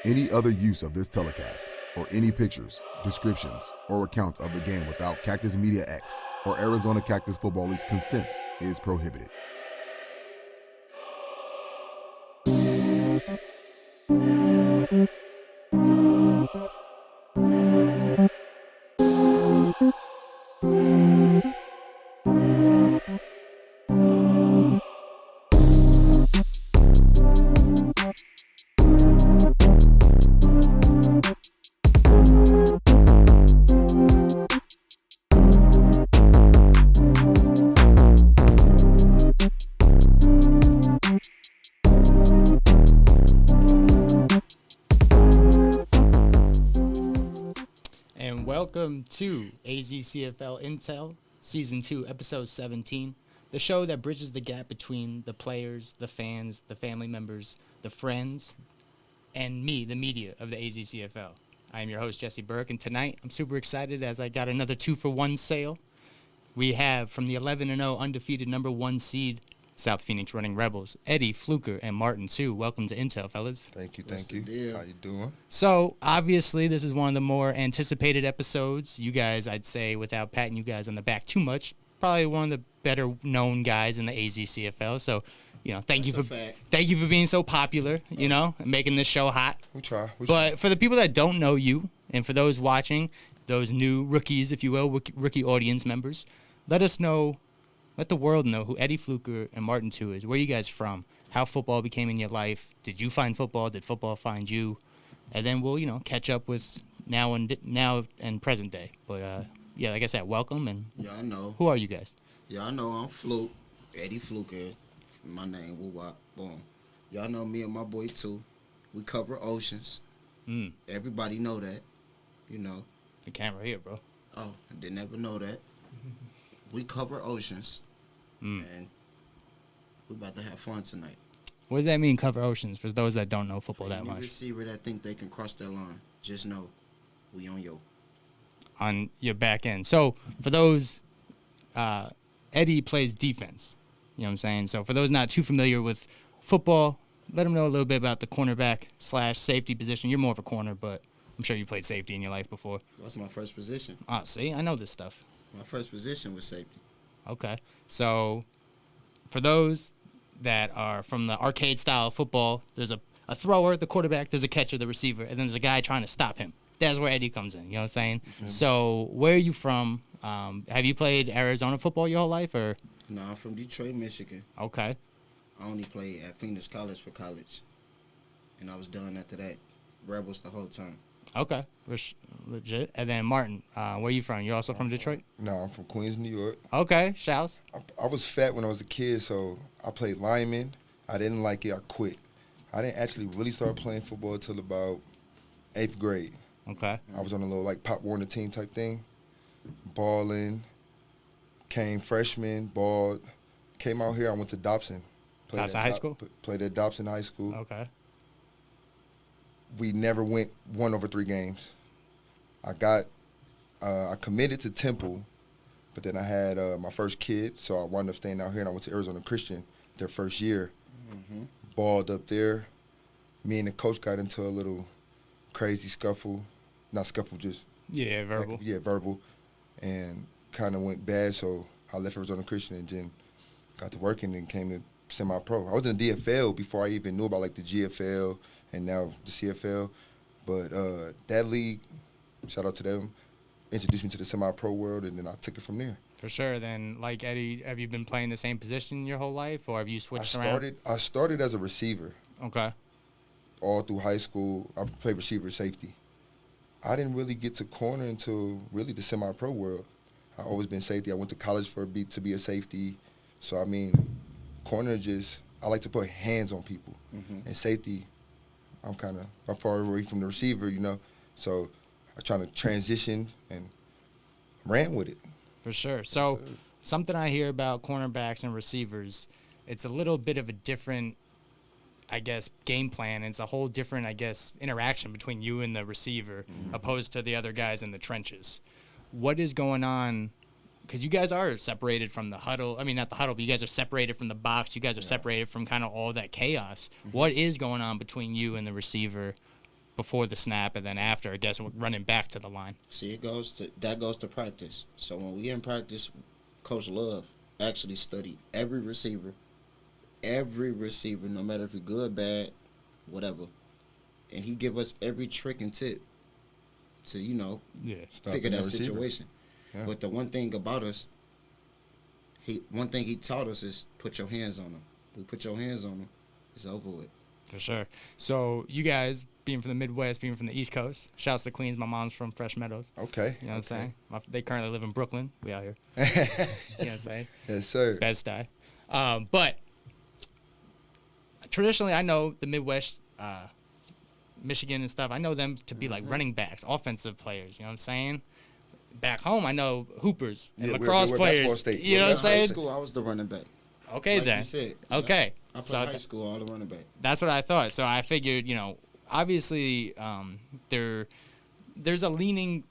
Any other use of this telecast, or any pictures, descriptions, or accounts of the game without Cactus Media X or Arizona Cactus Football League's consent is prohibited. Welcome to AzCFL iNTEL, Season 2, Episode 17, the show that bridges the gap between the players, the fans, the family members, the friends, and me, the media of the AzCFL. I am your host, Jesse Burke, and tonight I'm super excited as I got another 2-for-1 sale. We have, from the 11-0 undefeated number 1 seed, South Phoenix Running Rebels, Eddie, FLUKER, and Martin, too. Welcome to iNTEL, fellas. Thank you. How you doing? So, obviously, this is one of the more anticipated episodes. You guys, I'd say, without patting you guys on the back too much, probably one of the better-known guys in the AzCFL. So, thank you for being so popular, and making this show hot. We try. But for the people that don't know you, and for those watching, those new rookies, if you will, rookie audience members, let the world know who Eddie, FLUKER, and Martin 2 is. Where are you guys from? How football became in your life? Did you find football? Did football find you? And then we'll, catch up with now and present day. But, like I said, welcome. And yeah, I know. Who are you guys? Yeah, I know. I'm Fluke, Eddie FLUKER. My name, woo-wop, boom. Y'all know me and my boy, too. We cover oceans. Everybody know that, The camera here, bro. Oh, they never know that. We cover oceans, and we're about to have fun tonight. What does that mean, cover oceans, for those that don't know football for that much? Any receiver that think they can cross that line, just know we on your back end. So, for those, Eddie plays defense. You know what I'm saying? So, for those not too familiar with football, let them know a little bit about the cornerback/safety position. You're more of a corner, but I'm sure you played safety in your life before. That's my first position. See, I know this stuff. My first position was safety. Okay. So, for those that are from the arcade style of football, there's a thrower, the quarterback, there's a catcher, the receiver, and then there's a guy trying to stop him. That's where Eddie comes in, you know what I'm saying? Mm-hmm. So, where are you from? Have you played Arizona football your whole life, or? No, I'm from Detroit, Michigan. Okay. I only played at Phoenix College for college, and I was done after that. Rebels the whole time. Okay, legit. And then Martin, where are you from? You're also from Detroit? No, I'm from Queens, New York. Okay, shouts. I was fat when I was a kid, so I played lineman. I didn't like it. I quit. I didn't actually really start playing football until about 8th grade. Okay. I was on a little Pop Warner team type thing, balling. Came freshman, balled. Came out here. I went to Dobson. Dobson High School? Played at Dobson High School. Okay. We never went 1 over 3 games. I committed to Temple, but then I had my first kid, so I wound up staying out here, and I went to Arizona Christian their first year. Mm-hmm. Balled up there. Me and the coach got into a little crazy scuffle. Not scuffle, just... Yeah, verbal. Verbal. And kind of went bad, so I left Arizona Christian and then got to working and came to semi-pro. I was in the DFL before I even knew about the GFL and now the CFL. But that league, shout out to them, introduced me to the semi-pro world, and then I took it from there. For sure. Then, Eddie, have you been playing the same position your whole life, or have you switched around? I started as a receiver. Okay. All through high school, I played receiver, safety. I didn't really get to corner until really the semi-pro world. I've always been safety. I went to college to be a safety. So, corner I like to put hands on people. Mm-hmm. And safety, I'm far away from the receiver, So I'm trying to transition and ran with it. For sure. So something I hear about cornerbacks and receivers, it's a little bit of a different, game plan. It's a whole different, interaction between you and the receiver opposed to the other guys in the trenches. What is going on? Because you guys are separated from the huddle. I mean, not the huddle, but you guys are separated from the box. You guys are separated from kind of all that chaos. Mm-hmm. What is going on between you and the receiver before the snap and then after, I guess, running back to the line. See, that goes to practice. So when we in practice, Coach Love actually studied every receiver, no matter if you're good, bad, whatever, and he give us every trick and tip to figure that situation. Yeah. But the one thing about us, one thing he taught us is put your hands on them. We put your hands on them, it's over with. For sure. So you guys, being from the Midwest, being from the East Coast, shouts to Queens. My mom's from Fresh Meadows. Okay. You know what I'm saying? They currently live in Brooklyn. We out here. You know what I'm saying? Yes, sir. Bed-Stuy. But traditionally, I know the Midwest, Michigan and stuff, I know them to be like running backs, offensive players. You know what I'm saying? Back home, I know hoopers and lacrosse players. State. You know what I'm saying? High school, I was the running back. Okay, like then. You said, okay. I played high school, all the running back. That's what I thought. So I figured, obviously there's a leaning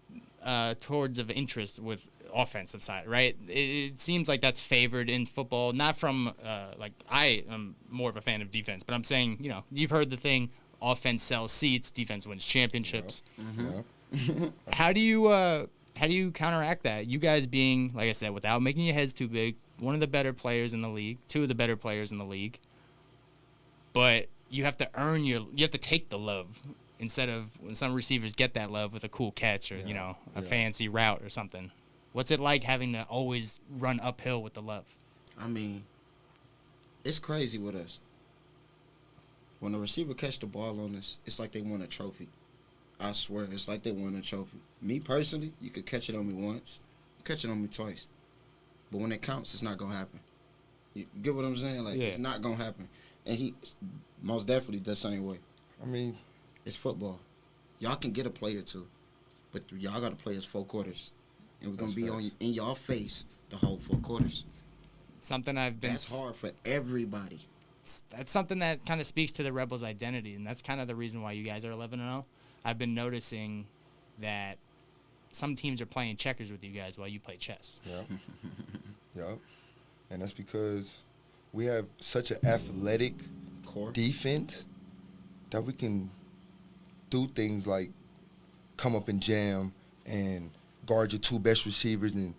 towards of interest with offensive side, right? It seems like that's favored in football, not from I am more of a fan of defense, but I'm saying, you've heard the thing, offense sells seats, defense wins championships. Yeah. Mm-hmm. How do you counteract that? You guys being, like I said, without making your heads too big, one of the better players in the league, two of the better players in the league, but you have to take the love instead of when some receivers get that love with a cool catch or, a fancy route or something. What's it like having to always run uphill with the love? I mean, it's crazy with us. When a receiver catch the ball on us, it's like they won a trophy. I swear, it's like they won a trophy. Me personally, you could catch it on me once, catch it on me twice. But when it counts, it's not going to happen. You get what I'm saying? It's not going to happen. And he most definitely the same way. I mean, it's football. Y'all can get a play or two, but y'all got to play as 4 quarters. And we're going to be in y'all face the whole 4 quarters. Something That's hard for everybody. That's something that kind of speaks to the Rebels' identity, and that's kind of the reason why you guys are 11-0. I've been noticing that some teams are playing checkers with you guys while you play chess. Yeah. Yep. And that's because we have such an athletic core defense that we can do things like come up and jam and guard your 2 best receivers, and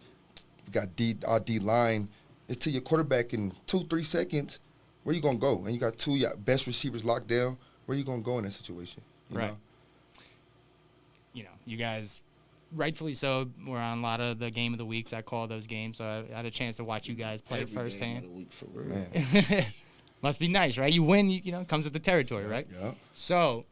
we got our D line. It's to your quarterback in 2-3 seconds. Where you gonna go? And you got 2 of your best receivers locked down. Where you gonna go in that situation? You know? You guys, rightfully so, were on a lot of the game of the weeks. I call those games, so I had a chance to watch you guys play firsthand. Game of the week for real. Man. Must be nice, right? You win, comes with the territory, right? Yeah. So,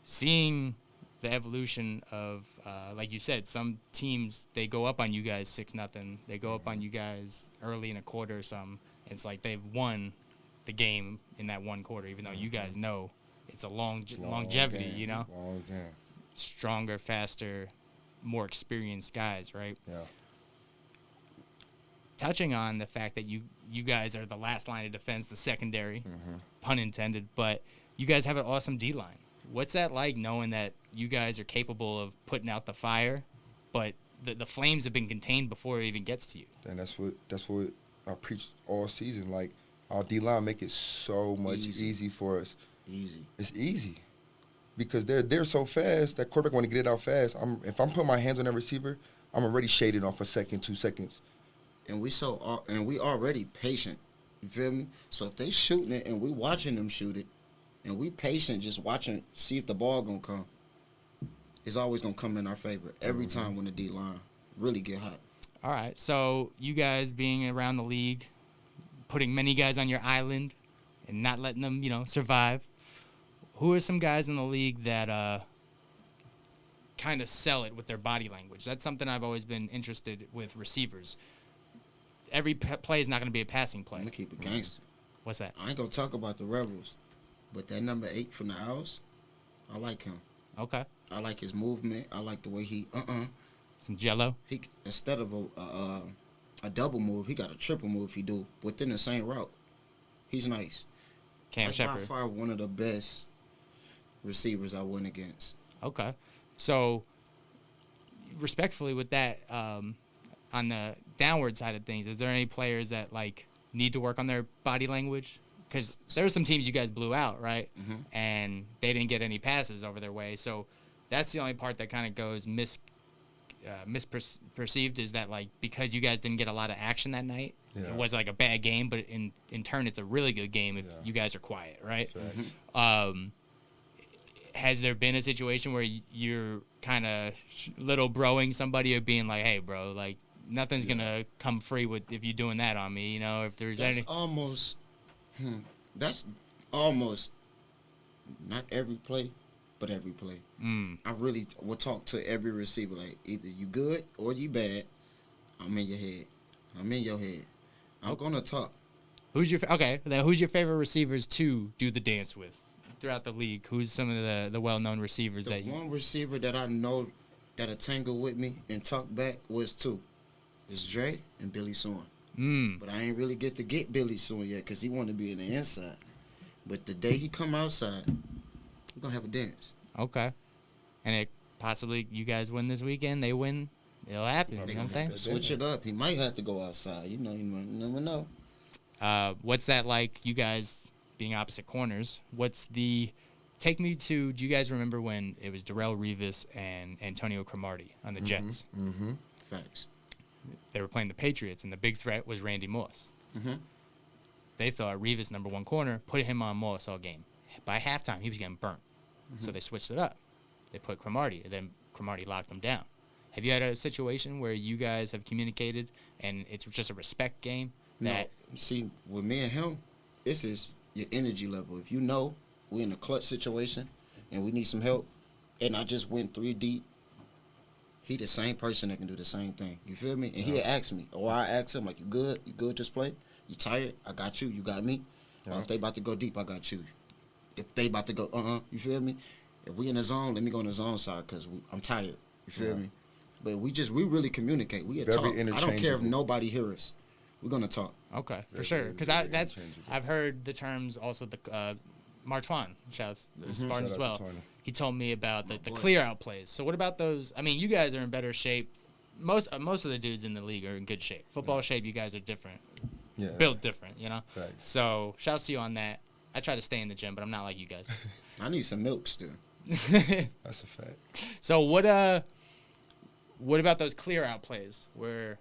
seeing the evolution of, like you said, some teams, they go up on you guys 6-0. They go up on you guys early in a quarter or something. It's like they've won the game in that one quarter, even though you guys know it's a longevity, game. Long game. Stronger, faster, more experienced guys, right? Yeah. Touching on the fact that you guys are the last line of defense, the secondary, pun intended, but you guys have an awesome D-line. What's that like, knowing that you guys are capable of putting out the fire, but the flames have been contained before it even gets to you? And that's what I preach all season. Like, our D-line make it so much easy for us. Easy. It's easy because they're so fast that quarterback want to get it out fast. If I'm putting my hands on that receiver, I'm already shading off a second, 2 seconds. And we already patient. You feel me? So if they shooting it and we watching them shoot it, and we patient just watching, see if the ball gonna come, it's always gonna come in our favor every time when the D line really get hot. All right, so you guys being around the league, putting many guys on your island, and not letting them, survive. Who are some guys in the league that kind of sell it with their body language? That's something I've always been interested with receivers. Every play is not going to be a passing play. I'm going to keep it gangster. What's that? I ain't going to talk about the Rebels, but that number 8 from the Owls, I like him. Okay. I like his movement. I like the way he, Some jello? He instead of a double move, he got a triple move he do within the same route. He's nice. Cam Shepard. By far one of the best receivers I went against. Okay. So, respectfully with that, on the downward side of things, is there any players that, need to work on their body language because there were some teams you guys blew out, right? Mhm. And they didn't get any passes over their way. So that's the only part that kind of goes misperceived is that, like, because you guys didn't get a lot of action that night, it was like a bad game, but in turn, it's a really good game if you guys are quiet, right? Has there been a situation where you're kind of little broing somebody or being like, hey, bro, like, nothing's going to come free if you're doing that on me, you know, if there's That's any... That's almost not every play, but every play. I really will talk to every receiver like either you good or you bad. I'm in your head. I'm in your head. I'm gonna talk. Who's your favorite receivers to do the dance with throughout the league? Who's some of the well-known receivers The one receiver that I know that'll tangle with me and talk back was two. It's Dre and Billy Soren. But I ain't really get Billy Soon yet because he want to be in the inside. But the day he come outside, we're going to have a dance. Okay. And it possibly you guys win this weekend, they win, it'll happen. You know what I'm saying? Switch it up. He might have to go outside. You never know. What's that like, you guys being opposite corners? Take me to, do you guys remember when it was Darrelle Revis and Antonio Cromartie on the Jets? Facts. They were playing the Patriots, and the big threat was Randy Moss. They thought Revis, number one corner, put him on Moss all game. By halftime, he was getting burnt. So they switched it up. They put Cromartie, and then Cromartie locked him down. Have you had a situation where you guys have communicated, and it's just a respect game? No. See, with me and him, this is your energy level. If you know we're in a clutch situation and we need some help, and I just went 3 deep, he the same person that can do the same thing. You feel me? And he'll ask me, or I ask him, like, you good? You good this play? You tired? I got you. You got me? Or if they about to go deep, I got you. If they about to go, you feel me? If we in the zone, let me go on the zone side because I'm tired. You feel me? But we really communicate. We talk. I don't care if nobody hears us. We're going to talk. Okay, for sure. Because I've heard the terms also, the Martwan, shouts Spartan as well. He told me about the clear out plays. So what about those? I mean, you guys are in better shape. Most of the dudes in the league are in good shape. Football shape, you guys are different. Built different, you know? Thanks. So shouts to you on that. I try to stay in the gym, but I'm not like you guys. I need some milk still. That's a fact. So what about those clear out plays where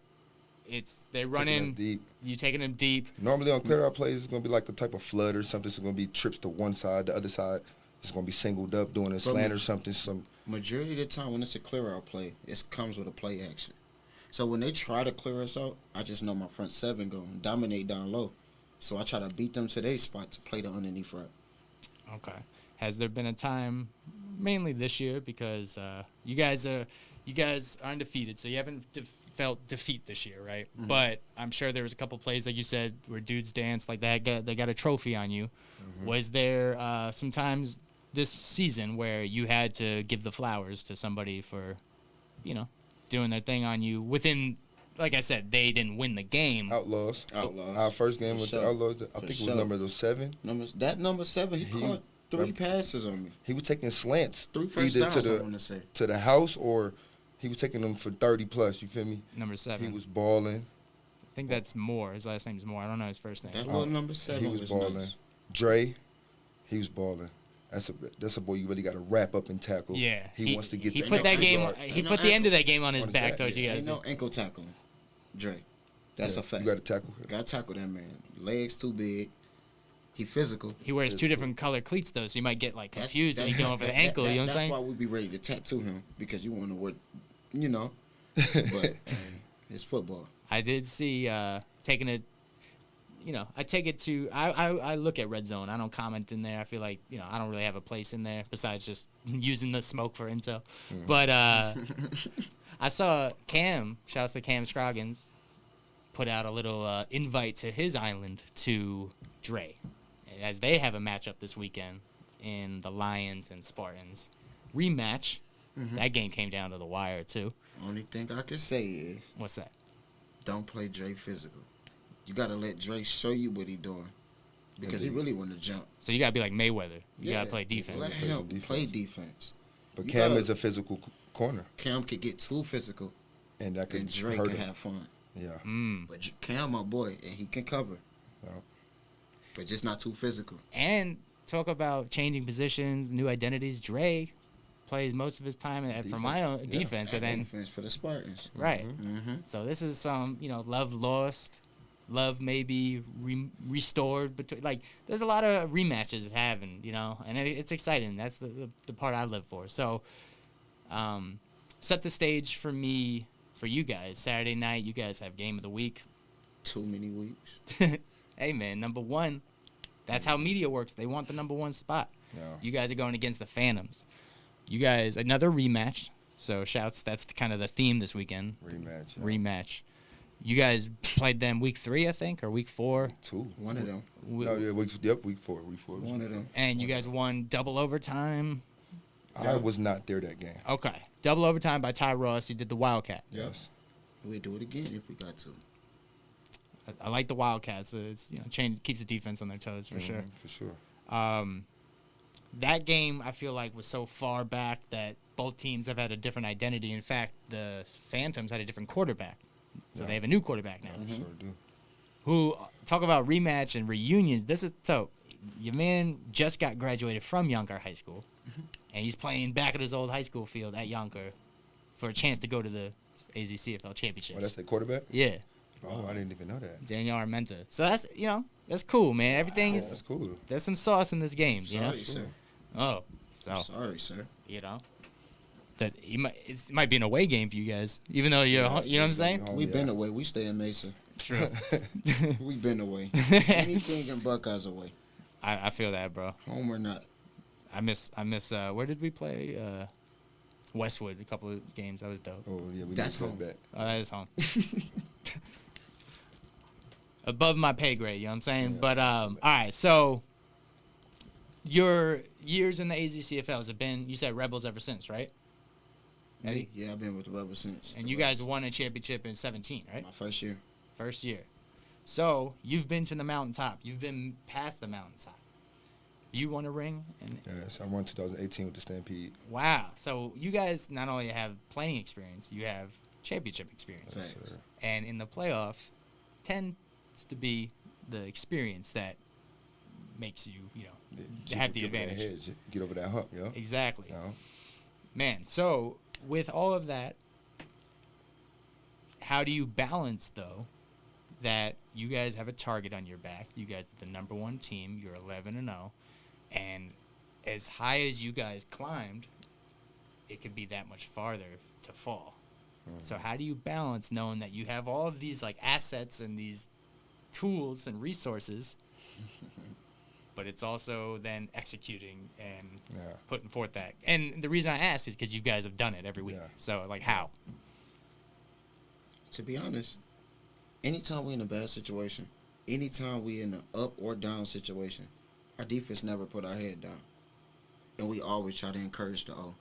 they run in deep. You taking them deep. Normally on clear out plays, it's gonna be like a type of flood or something. It's gonna be trips to one side, the other side. It's gonna be singled up, doing a slant or something. Majority of the time when it's a clear out play, it comes with a play action. So when they try to clear us out, I just know my front seven gonna dominate down low. So I try to beat them to their spot to play the underneath route. Okay. Has there been a time, mainly this year, because you guys are undefeated, so you haven't felt defeat this year, right? But I'm sure there was a couple plays, like you said, where dudes dance like that. They got a trophy on you. Was there sometimes this season where you had to give the flowers to somebody for, doing their thing on you within? Like I said, they didn't win the game. Outlaws. Our first game with the Outlaws, I think it was number 7. Number 7, he caught 3 passes on me. He was taking slants 3 first either downs, to the house, or he was taking them for 30 plus. You feel me? Number 7. He was balling. I think that's Moore. His last name is Moore. I don't know his first name. That little number 7 he was balling. Nice. Dre, he was balling. That's a boy you really got to wrap up and tackle. Yeah, he wants to get. He put that game. He put the end of that game on his back. Told you guys. Ain't no ankle tackling, Dre. That's a fact. You got to tackle him. Got to tackle that man. Legs too big. He physical. He wears 2 different color cleats though, so you might get like confused when you go over the ankle. You know what I'm saying? That's why we be ready to tattoo him, because you want to work, But it's football. I did see taking it. I take it to. I look at Red Zone. I don't comment in there. I feel like I don't really have a place in there besides just using the smoke for intel. But I saw Cam. Shouts to Cam Scroggins. Put out a little invite to his island to Dre, as they have a matchup this weekend in the Lions and Spartans rematch. That game came down to the wire too. Only thing I can say is, what's that? Don't play Dre physical. You gotta let Dre show you what he doing, because he really want to jump. So you gotta be like Mayweather. You gotta play defense. Let him play defense. But Cam is a physical corner. Cam could get too physical, and that could Dre hurt can him. have fun. Yeah. But Cam, my boy, and he can cover. Yeah. But just not too physical. And talk about changing positions, new identities. Dre plays most of his time for my own defense, and then defense for the Spartans. right. Mm-hmm. So this is some, love lost, love maybe restored. But like, there's a lot of rematches having, and it's exciting. That's the part I live for. So, set the stage for me, for you guys. Saturday night, you guys have game of the week. Too many weeks. Hey man, number one. That's how media works. They want the number one spot. No. You guys are going against the Phantoms. You guys, another rematch. So shouts, that's kind of the theme this weekend. Rematch. Yeah. Rematch. You guys played them week 3, I think, or week 4. 2. One of them. Week 4. Week 4. One of them. And you guys won double overtime. I was not there that game. Okay. Double overtime by Ty Ross. You did the Wildcat. Yes. We'd do it again if we got to. I like the Wildcats. So it's keeps the defense on their toes for sure. For sure. That game I feel like was so far back that both teams have had a different identity. In fact, the Phantoms had a different quarterback, so they have a new quarterback now. Sure do. Who talk about rematch and reunions? This is so. Your man just got graduated from Yonker High School, and he's playing back at his old high school field at Yonker for a chance to go to the AzCFL championships. Oh, that's the quarterback? Yeah. Oh, I didn't even know that. Daniel Armenta. So that's that's cool, man. Everything is That's cool. there's some sauce in this game, Sorry, sir. Oh, so Sorry, sir. that it might be an away game for you guys, even though you know what I'm saying. Oh, We've yeah. been away. We stay in Mesa. True. We've been away. Anything in Buckeyes away. I feel that, bro. Home or not. I miss. Where did we play? Westwood. A couple of games. That was dope. Oh, yeah, we That's need home. that back. Oh, that is home. Above my pay grade, you know what I'm saying? Yeah. But all right, so your years in the AzCFL has it been? You said Rebels ever since, right? Me? Yeah, I've been with the Rebels since. And you guys won a championship in 17, right? My first year. First year. So you've been to the mountaintop. You've been past the mountaintop. You won a ring? Yes, I won 2018 with the Stampede. Wow. So you guys not only have playing experience, you have championship experience. Yes, Thanks. sir. And in the playoffs, tends to be the experience that makes you, have the Get over that advantage. hedge, get over that hump, yo. Exactly. You know? Man, so with all of that, how do you balance, though, that you guys have a target on your back? You guys are the number 1 team. You're 11-0. And as high as you guys climbed, it could be that much farther to fall. So how do you balance knowing that you have all of these assets and these tools and resources, but it's also then executing and Yeah. putting forth that? And the reason I ask is because you guys have done it every week. Yeah. So how? To be honest, anytime we in a bad situation, anytime we in an up or down situation, our defense never put our head down. And we always try to encourage the O.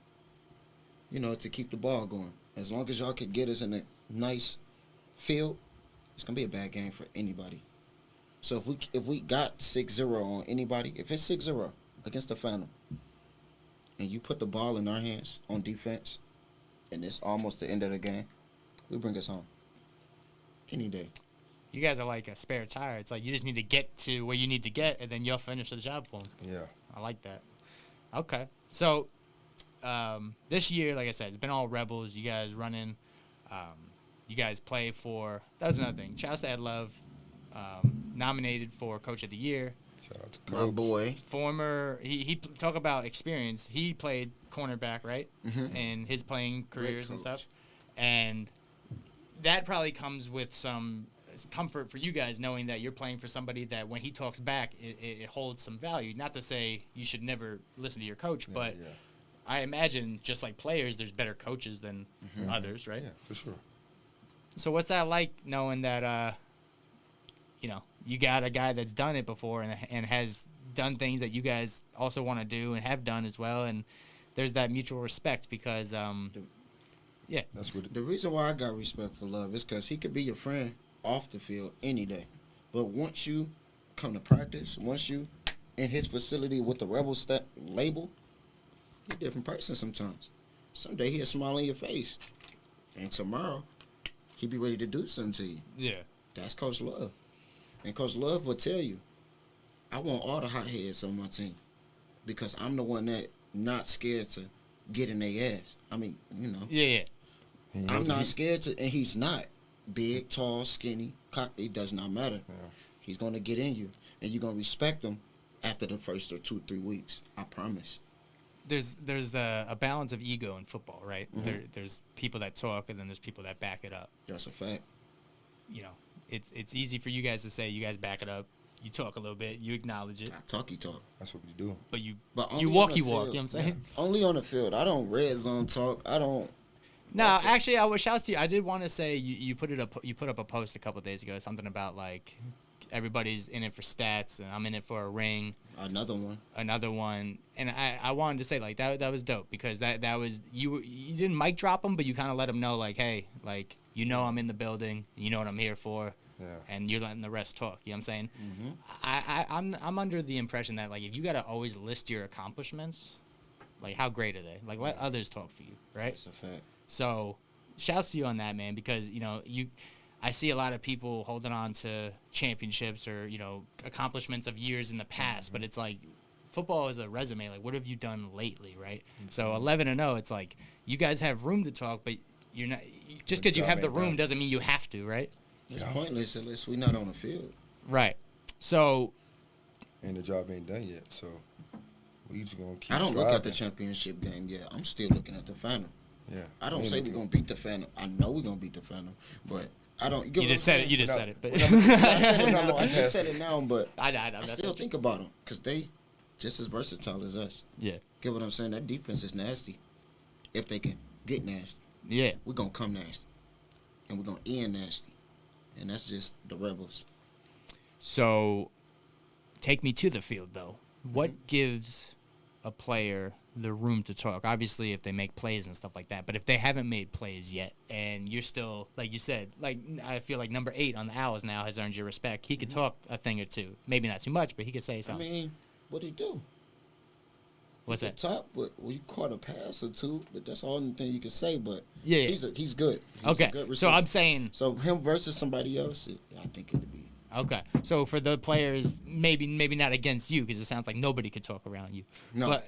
To keep the ball going. As long as y'all could get us in a nice field, it's going to be a bad game for anybody. So if we got 6-0 on anybody, if it's 6-0 against the Phantom, and you put the ball in our hands on defense, and it's almost the end of the game, we bring us home. Any day. You guys are like a spare tire. It's like you just need to get to where you need to get, and then you'll finish the job for them. Yeah. I like that. Okay. So this year, like I said, it's been all Rebels. You guys running. You guys play for. That was another thing. Shouts to Ed Love. Nominated for Coach of the Year. Shout out to My Coach. boy. Former. He talk about experience. He played cornerback, right? Mhm. In his playing careers and coach. stuff. And that probably comes with some comfort for you guys knowing that you're playing for somebody that when he talks back, it holds some value. Not to say you should never listen to your coach, but Yeah. I imagine just like players, there's better coaches than others, right? Yeah, for sure. So what's that like knowing that, you got a guy that's done it before and has done things that you guys also want to do and have done as well, and there's that mutual respect because, yeah. That's what The reason why I got respect for Love is because he could be your friend off the field any day. But once you come to practice, once you in his facility with the Rebel label, you're a different person sometimes. Someday he'll smile on your face. And tomorrow, he'll be ready to do something to you. Yeah. That's Coach Love. And Coach Love will tell you, I want all the hotheads on my team because I'm the one that not scared to get in their ass. I mean, Yeah. I'm not scared to, and he's not big, tall, skinny. It does not matter. Yeah. He's going to get in you, and you're going to respect him after the first or 2-3 weeks. I promise. There's a balance of ego in football, right? Mm-hmm. There's people that talk, and then there's people that back it up. That's a fact. It's easy for you guys to say you guys back it up. You talk a little bit, you acknowledge it, I talk. That's what we do. but you But you only walk, on the you walk. field. You know what I'm saying? Only on the field. I don't red zone talk. I don't. No, actually, I was shouts to you. I did want to say you put up a post a couple of days ago, something about like everybody's in it for stats, and I'm in it for a ring. Another one. And I wanted to say like that was dope because that was you didn't mic drop them, but you kind of let them know like, hey, like I'm in the building, you know what I'm here for. Yeah. And you're letting the rest talk. You know what I'm saying? Mm-hmm. I'm under the impression that like if you gotta always list your accomplishments, like how great are they? Like let others talk for you, right? That's a fact. So, shouts to you on that, man, because I see a lot of people holding on to championships or accomplishments of years in the past, but it's like football is a resume. Like, what have you done lately, right? So 11-0, it's like you guys have room to talk, but you're not just because you have the room doesn't mean you have to, right? It's pointless unless we're not on the field. Right. So, And the job ain't done yet, so we just gonna keep. I don't look at the striving. championship game yet. I'm still looking at the final. Yeah. I don't We say ain't we're looking- gonna beat the final. I know we're gonna beat the final, but I don't. you just said it. You just said it. But I said it We're not now. looking I just past said it now, but I I still think about them because they just as versatile as us. Yeah. Get what I'm saying? That defense is nasty. If they can get nasty, Yeah. we're gonna come nasty, and we're gonna end nasty, and that's just the Rebels. So, take me to the field, though. What gives a player the room to talk? Obviously, if they make plays and stuff like that. But if they haven't made plays yet, and you're still, like you said, like I feel like number 8 on the Owls now has earned your respect. He could talk a thing or two. Maybe not too much, but he could say I something. mean, what'd he do? What's He that? could talk, but you caught a pass or two, but that's the only thing you can say. But Yeah. he's good. He's a Okay. good So receiver. I'm saying, So him versus somebody else, I think it'd be. okay. So for the players, maybe not against you, because it sounds like nobody could talk around you. No. But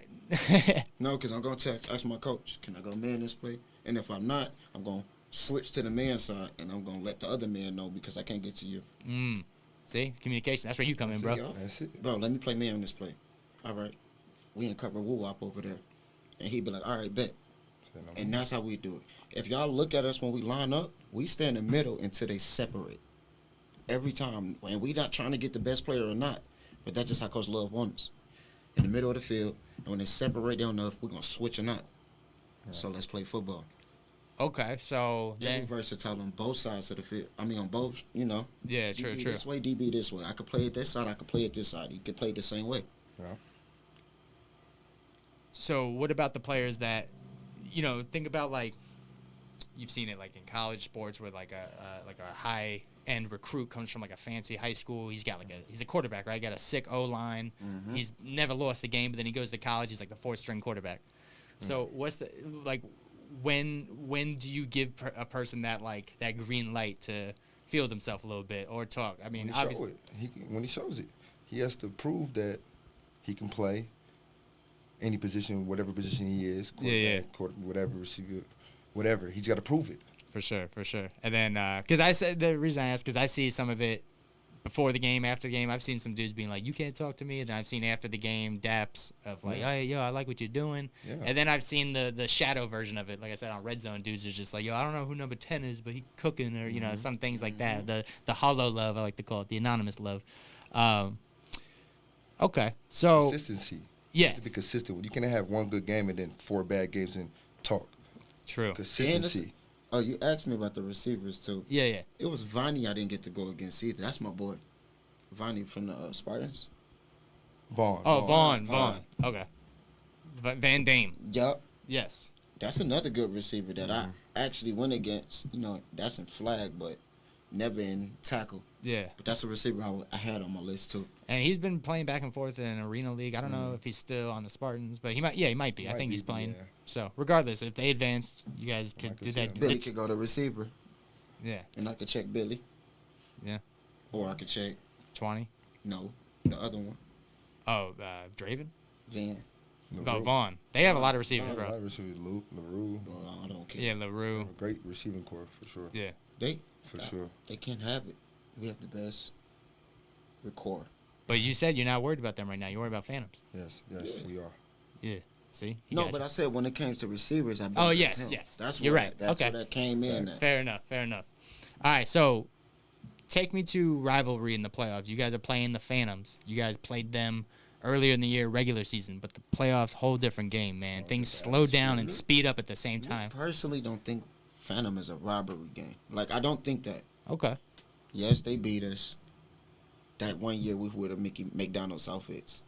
No, because I'm going to ask my coach, can I go man this play? And if I'm not, I'm going to switch to the man side, and I'm going to let the other man know because I can't get to you. See, communication. That's where you come in, bro. That's it. Bro, let me play man on this play. All right. We in cover woo-wop over there. And he'd be like, all right, bet. And that's how we do it. If y'all look at us when we line up, we stay in the middle until they separate. Every time. And we not trying to get the best player or not, but that's just how Coach Love wants us. In the middle of the field, and when they separate down enough, we're going to switch or not. Yeah. So let's play football. Okay, so Very then, versatile on both sides of the field. I mean, on both, yeah, DB true. this way, DB this way. I could play it this side, I could play it this side. You could play it the same way. Yeah. So what about the players that, think about like, you've seen it like in college sports where like a high end recruit comes from like a fancy high school. He's a quarterback, right? Got a sick O line. Mm-hmm. He's never lost a game, but then he goes to college. He's like the 4th string quarterback. So what's the like? When do you give a person that like that green light to field himself a little bit or talk? I mean, obviously, when he shows it, he has to prove that he can play any position, whatever position he is. Whatever receiver, whatever. He's got to prove it. For sure. And then, because I said the reason I asked, because I see some of it before the game, after the game. I've seen some dudes being like, "You can't talk to me," and then I've seen after the game daps of like, "Hey, yo, I like what you're doing." Yeah. And then I've seen the shadow version of it. Like I said on Red Zone, dudes are just like, "Yo, I don't know who number 10 is, but he cooking," or some things like that. The hollow love, I like to call it, the anonymous love. Okay, so Consistency. yeah, You have to be consistent. You can't have one good game and then 4 bad games and talk. true. Consistency. Oh, you asked me about the receivers, too. Yeah. It was Vonnie I didn't get to go against either. That's my boy. Vonnie from the Spartans. Vaughn. Oh, Vaughn. Okay. Van Dame. Yup. Yes. That's another good receiver that I actually went against. That's in flag, but never in tackle. Yeah. But that's a receiver I had on my list, too. And he's been playing back and forth in Arena League. I don't know if he's still on the Spartans, but he might. Yeah, he might be. I think he's playing. yeah. So regardless, if they advance, you guys could do that. Billy could go to receiver, Yeah. and I could check Billy. Yeah. Or I could check, 20. no, the other one. Oh, Draven? Van. Oh, Vaughn. They have a lot of receivers, A lot bro. of receivers, Luke, LaRue. Well, I don't care. Yeah, LaRue. A great receiving core for sure. Yeah. For sure. They can't have it. We have the best record. But you said you're not worried about them right now. You're worried about Phantoms. Yes, Yeah. we are. Yeah. See? He No, got but you. I said when it came to receivers, I Oh, bet yes, him. yes. That's You're where right. That's Okay. where that came in. At. Fair enough. All right, so take me to rivalry in the playoffs. You guys are playing the Phantoms. You guys played them earlier in the year, regular season, but the playoffs, whole different game, man. Things slow down and speed up at the same I time. personally don't think Phantom is a robbery game. Like, I don't think that. Okay. Yes, they beat us. That one year we wore the McDonald's outfits.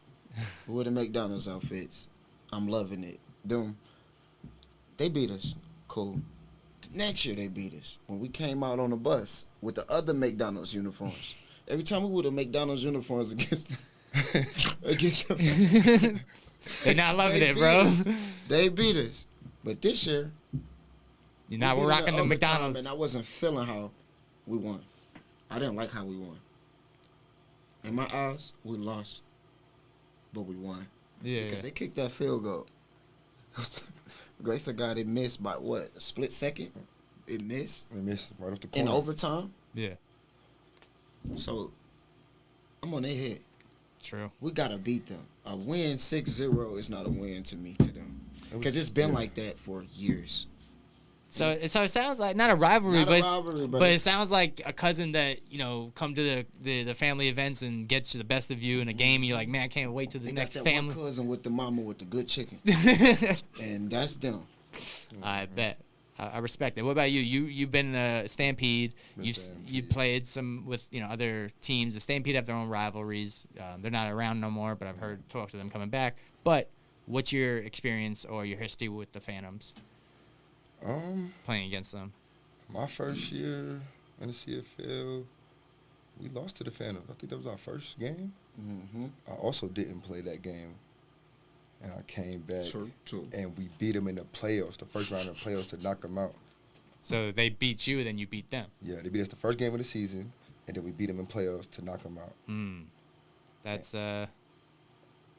We wore the McDonald's outfits. I'm loving it. Them. They beat us. Cool. The next year they beat us. When we came out on the bus with the other McDonald's uniforms. Every time we wore the McDonald's uniforms against them, They're not loving they it, beat bro. us. They beat us. But this year, You're not we beat rocking in the overtime, McDonald's. And I wasn't feeling how we won. I didn't like how we won. In my eyes, we lost, but we won. Yeah. Because they kicked that field goal. Grace got it missed by what? A split second? It missed They missed right off the in corner. overtime. Yeah. So I'm on their head. True. We gotta beat them. A win 6-0 is not a win to me, to them, because it's been like that for years. So it sounds like not a rivalry, Not but a it's- rivalry, but it sounds like a cousin that come to the family events and gets the best of you in a game. And you're like, man, I can't wait till the They next got that family. one cousin with the mama with the good chicken, and that's them. I bet. I respect it. What about you? You've been in a Stampede. You Stampede. played some with other teams. The Stampede have their own rivalries. They're not around no more, but I've heard talks of them coming back. But what's your experience or your history with the Phantoms playing against them? My first year in the CFL, we lost to the Phantoms. I think that was our first game. Mm-hmm. I also didn't play that game, and I came back True. and we beat them in the playoffs, the first round of the playoffs to knock them out. So they beat you, then you beat them. Yeah, they beat us the first game of the season, and then we beat them in playoffs to knock them out. That's And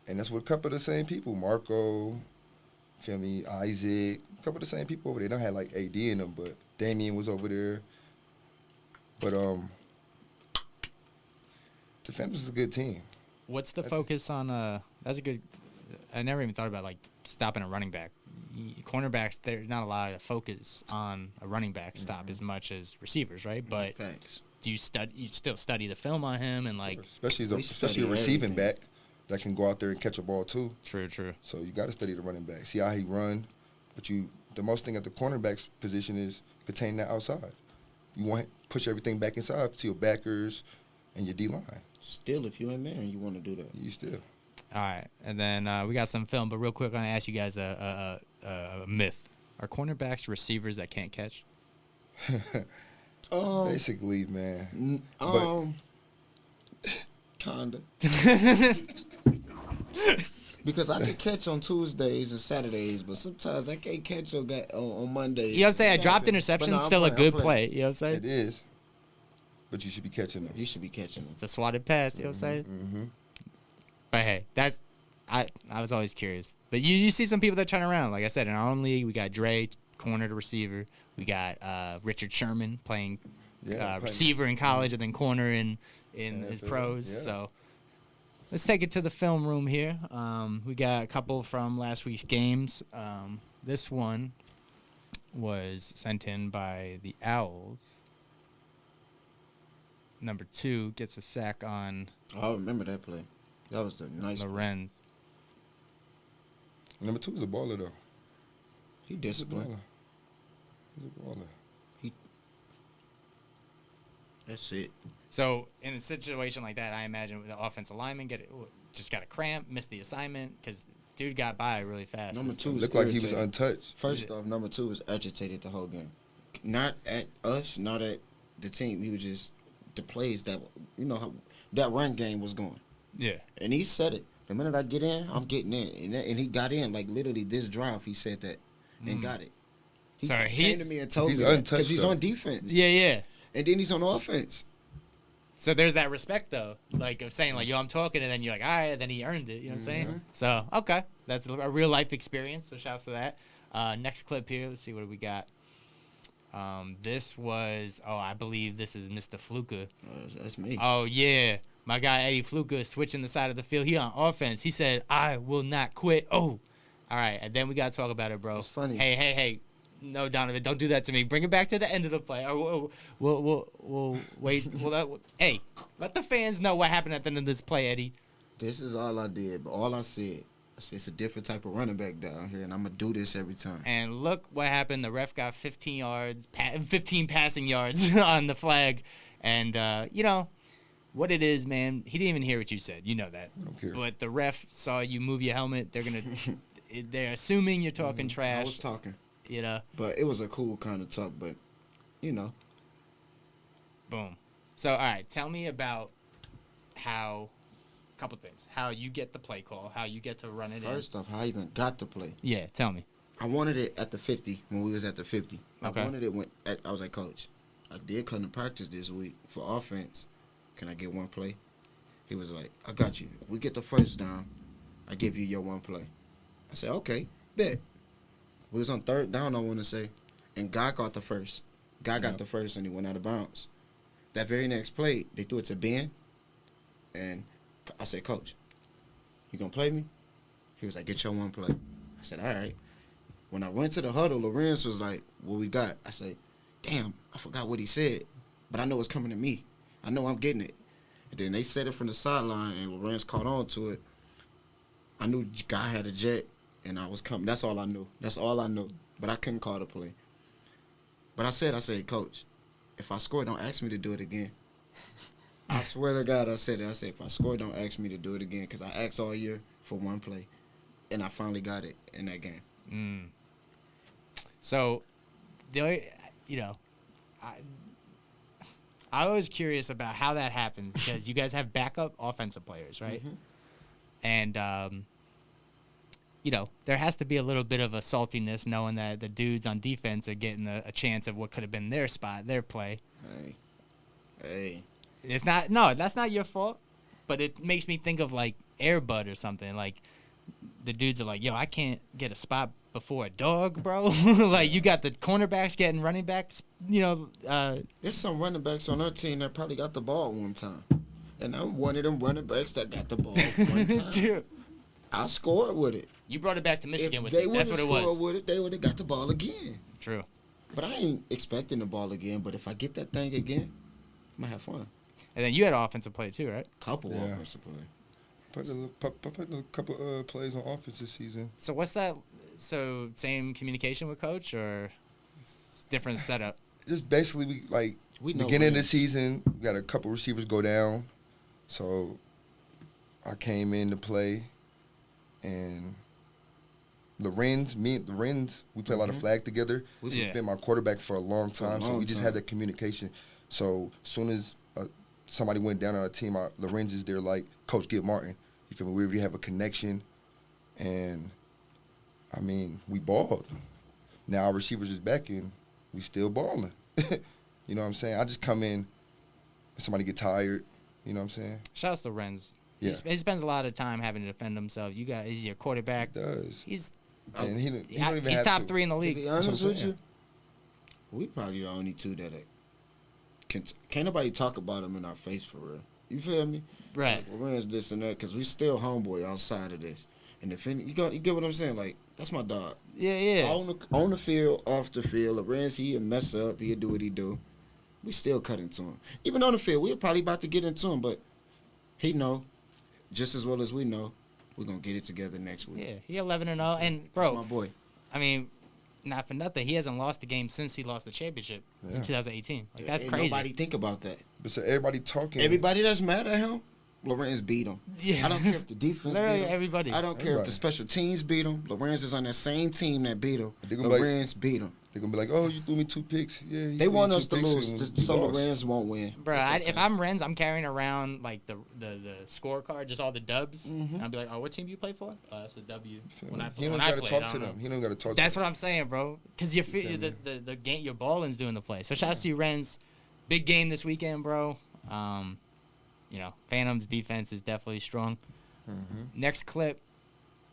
that's with a couple of the same people, Marco, feel me, Isaac, a couple of the same people over there. They don't have like AD in them, but Damien was over there. But the Phantoms is a good team. What's the focus on? That's a good. I never even thought about like stopping a running back. Cornerbacks, there's not a lot of focus on a running back stop as much as receivers, right? But Thanks. do you still study the film on him and like? Especially We especially a study receiving everything. back that can go out there and catch a ball too. True. So you got to study the running back, see how he run. But the most thing at the cornerback's position is contain that outside. You want to push everything back inside to your backers and your D line. Still, if you ain't there and you want to do that, You still. All right, and then we got some film, but real quick, I'm gonna ask you guys a myth: are cornerbacks receivers that can't catch? Basically, man. Kinda. Because I can catch on Tuesdays and Saturdays, but sometimes I can't catch on Mondays. You know what I'm saying? A dropped But interception no, is I'm still a playing, good I'm play. playing. You know what I'm saying? It is. But you should be catching them. You should be catching them. It's a swatted pass. You know what I'm saying? Mm-hmm. But hey, I was always curious. But you see some people that turn around. Like I said, in our own league, we got Dre, corner to receiver. We got Richard Sherman playing receiver in college and then corner in his NFL, pros. yeah. So let's take it to the film room here. We got a couple from last week's games. This one was sent in by the Owls. Number 2 gets a sack on I remember that play. That was the nice play. Lorenz. Number 2 is a baller, though. He He's a disciplined. baller. He's a baller. That's it. So in a situation like that, I imagine the offensive lineman just got a cramp, missed the assignment because dude got by really fast. Number 2 is Looked like he was irritated. untouched. First off, number 2 was agitated the whole game. Not at us, not at the team. He was just the plays that how that run game was going. Yeah. And he said it. The minute I get in, I'm getting in. And he got in like literally this drive. He said that and got it. He So just came he's- to me and told he's me that untouched, because he's though. on defense. Yeah. And then he's on offense. So there's that respect though, like of saying like, yo, I'm talking, and then you're like, all right, and then he earned it. You know what I'm saying? So okay, that's a real life experience. So shouts to that. Next clip here. Let's see what we got. This was I believe this is Mr. FLUKER. That's me. Oh yeah, my guy Eddie FLUKER switching the side of the field. He on offense. He said, "I will not quit." Oh, all right, and then we gotta talk about it, bro. It's funny. Hey. No, Donovan, don't do that to me. Bring it back to the end of the play. We'll wait. Hey, let the fans know what happened at the end of this play, Eddie. This is all I did, but all I said it's a different type of running back down here, and I'm gonna do this every time. And look what happened. The ref got 15 passing yards on the flag, and you know what it is, man. He didn't even hear what you said. You know that. I don't care. But the ref saw you move your helmet. They're assuming you're talking trash. I was talking. You know. But it was a cool kind of talk, but, you know. Boom. So, all right, tell me about a couple things. How you get the play call, how you get to run it First off, how I even got to play. Yeah, tell me. I wanted it at the 50 when we was at the 50. Okay. I wanted it I was like, Coach, I did come to practice this week for offense. Can I get one play? He was like, I got you. If we get the first down, I give you your one play. I said, okay, bet. We was on third down, I want to say, and Guy caught the first. Guy got the first, and he went out of bounds. That very next play, they threw it to Ben, and I said, Coach, you going to play me? He was like, get your one play. I said, all right. When I went to the huddle, Lorenz was like, what we got? I said, damn, I forgot what he said, but I know it's coming to me. I know I'm getting it. And then they said it from the sideline, and Lorenz caught on to it. I knew Guy had a jet. And I was coming. That's all I knew. That's all I knew. But I couldn't call the play. But I said, Coach, if I score, don't ask me to do it again. I swear to God, I said it. I said, if I score, don't ask me to do it again. Because I asked all year for one play. And I finally got it in that game. So, I was curious about how that happens because you guys have backup offensive players, right? And, there has to be a little bit of a saltiness knowing that the dudes on defense are getting a chance of what could have been their spot, their play. Hey. That's not your fault, but it makes me think of like Air Bud or something. Like the dudes are like, yo, I can't get a spot before a dog, bro. Like you got the cornerbacks getting running backs, There's some running backs on our team that probably got the ball one time. And I'm one of them running backs that got the ball one time. Dude. I scored with it. You brought it back to Michigan If with they it. That's what it was. scored with it, they would have got the ball again. True. But I ain't expecting the ball again. But if I get that thing again, I'm going to have fun. And then you had offensive play too, right? Couple Yeah. offensive play. Put a couple plays on offense this season. So what's that? So same communication with coach or different setup? Just basically, We know beginning of the Rams. season, we got a couple receivers go down. So I came in to play, and Lorenz, we play a lot of flag together. He's Yeah. been my quarterback for a long time, so we just had that communication. So as soon as somebody went down on our team, Lorenz is there like, Coach, get Martin. You feel me? We already have a connection, and, I mean, we balled. Now our receivers is back, and we still balling. You know what I'm saying? I just come in, somebody get tired. You know what I'm saying? Shouts to Renz. Yeah. He spends a lot of time having to defend himself. He's your quarterback. He does. He's And he don't even he's have top to. 3 in the To league. be That's honest what I'm with you, we probably the only two that can't nobody talk about him in our face for real. You feel me? Right. Like, Lorenz this and that, because we still homeboy outside of this. And if you get what I'm saying? Like, that's my dog. Yeah. On the field, off the field, Lorenz, he'll mess up. He'll do what he do. We still cut into him. Even on the field, we're probably about to get into him, but he know, just as well as we know, we're going to get it together next week. Yeah. He 11-0. And, That's bro, my boy. I mean, not for nothing. He hasn't lost a game since he lost the championship in 2018. Like, that's Ain't crazy. Nobody think about that. But so everybody talking. Everybody that's mad at him, Lorenz beat him. Yeah. I don't care if the defense Literally beat him. everybody. I don't care if Everybody. the special teams beat him. Lorenz is on that same team that beat him. They gonna be like- Lorenz beat him. They're going to be like, oh, you threw me 2 picks. Yeah, you They threw me want 2 us to picks lose, and so we lost. Lorenz won't win. Bro, It's okay. if I'm Renz, I'm carrying around, like, the scorecard, just all the dubs. And I'll be like, oh, what team you play for? Oh, that's a W. Feel When me? I, He don't when I got to played, talk I to don't them. know. He don't got to talk That's to what I'm saying, bro. Because the game, your balling's doing the play. So shout out to you, Renz. Big game this weekend, bro. Phantom's defense is definitely strong. Mm-hmm. Next clip,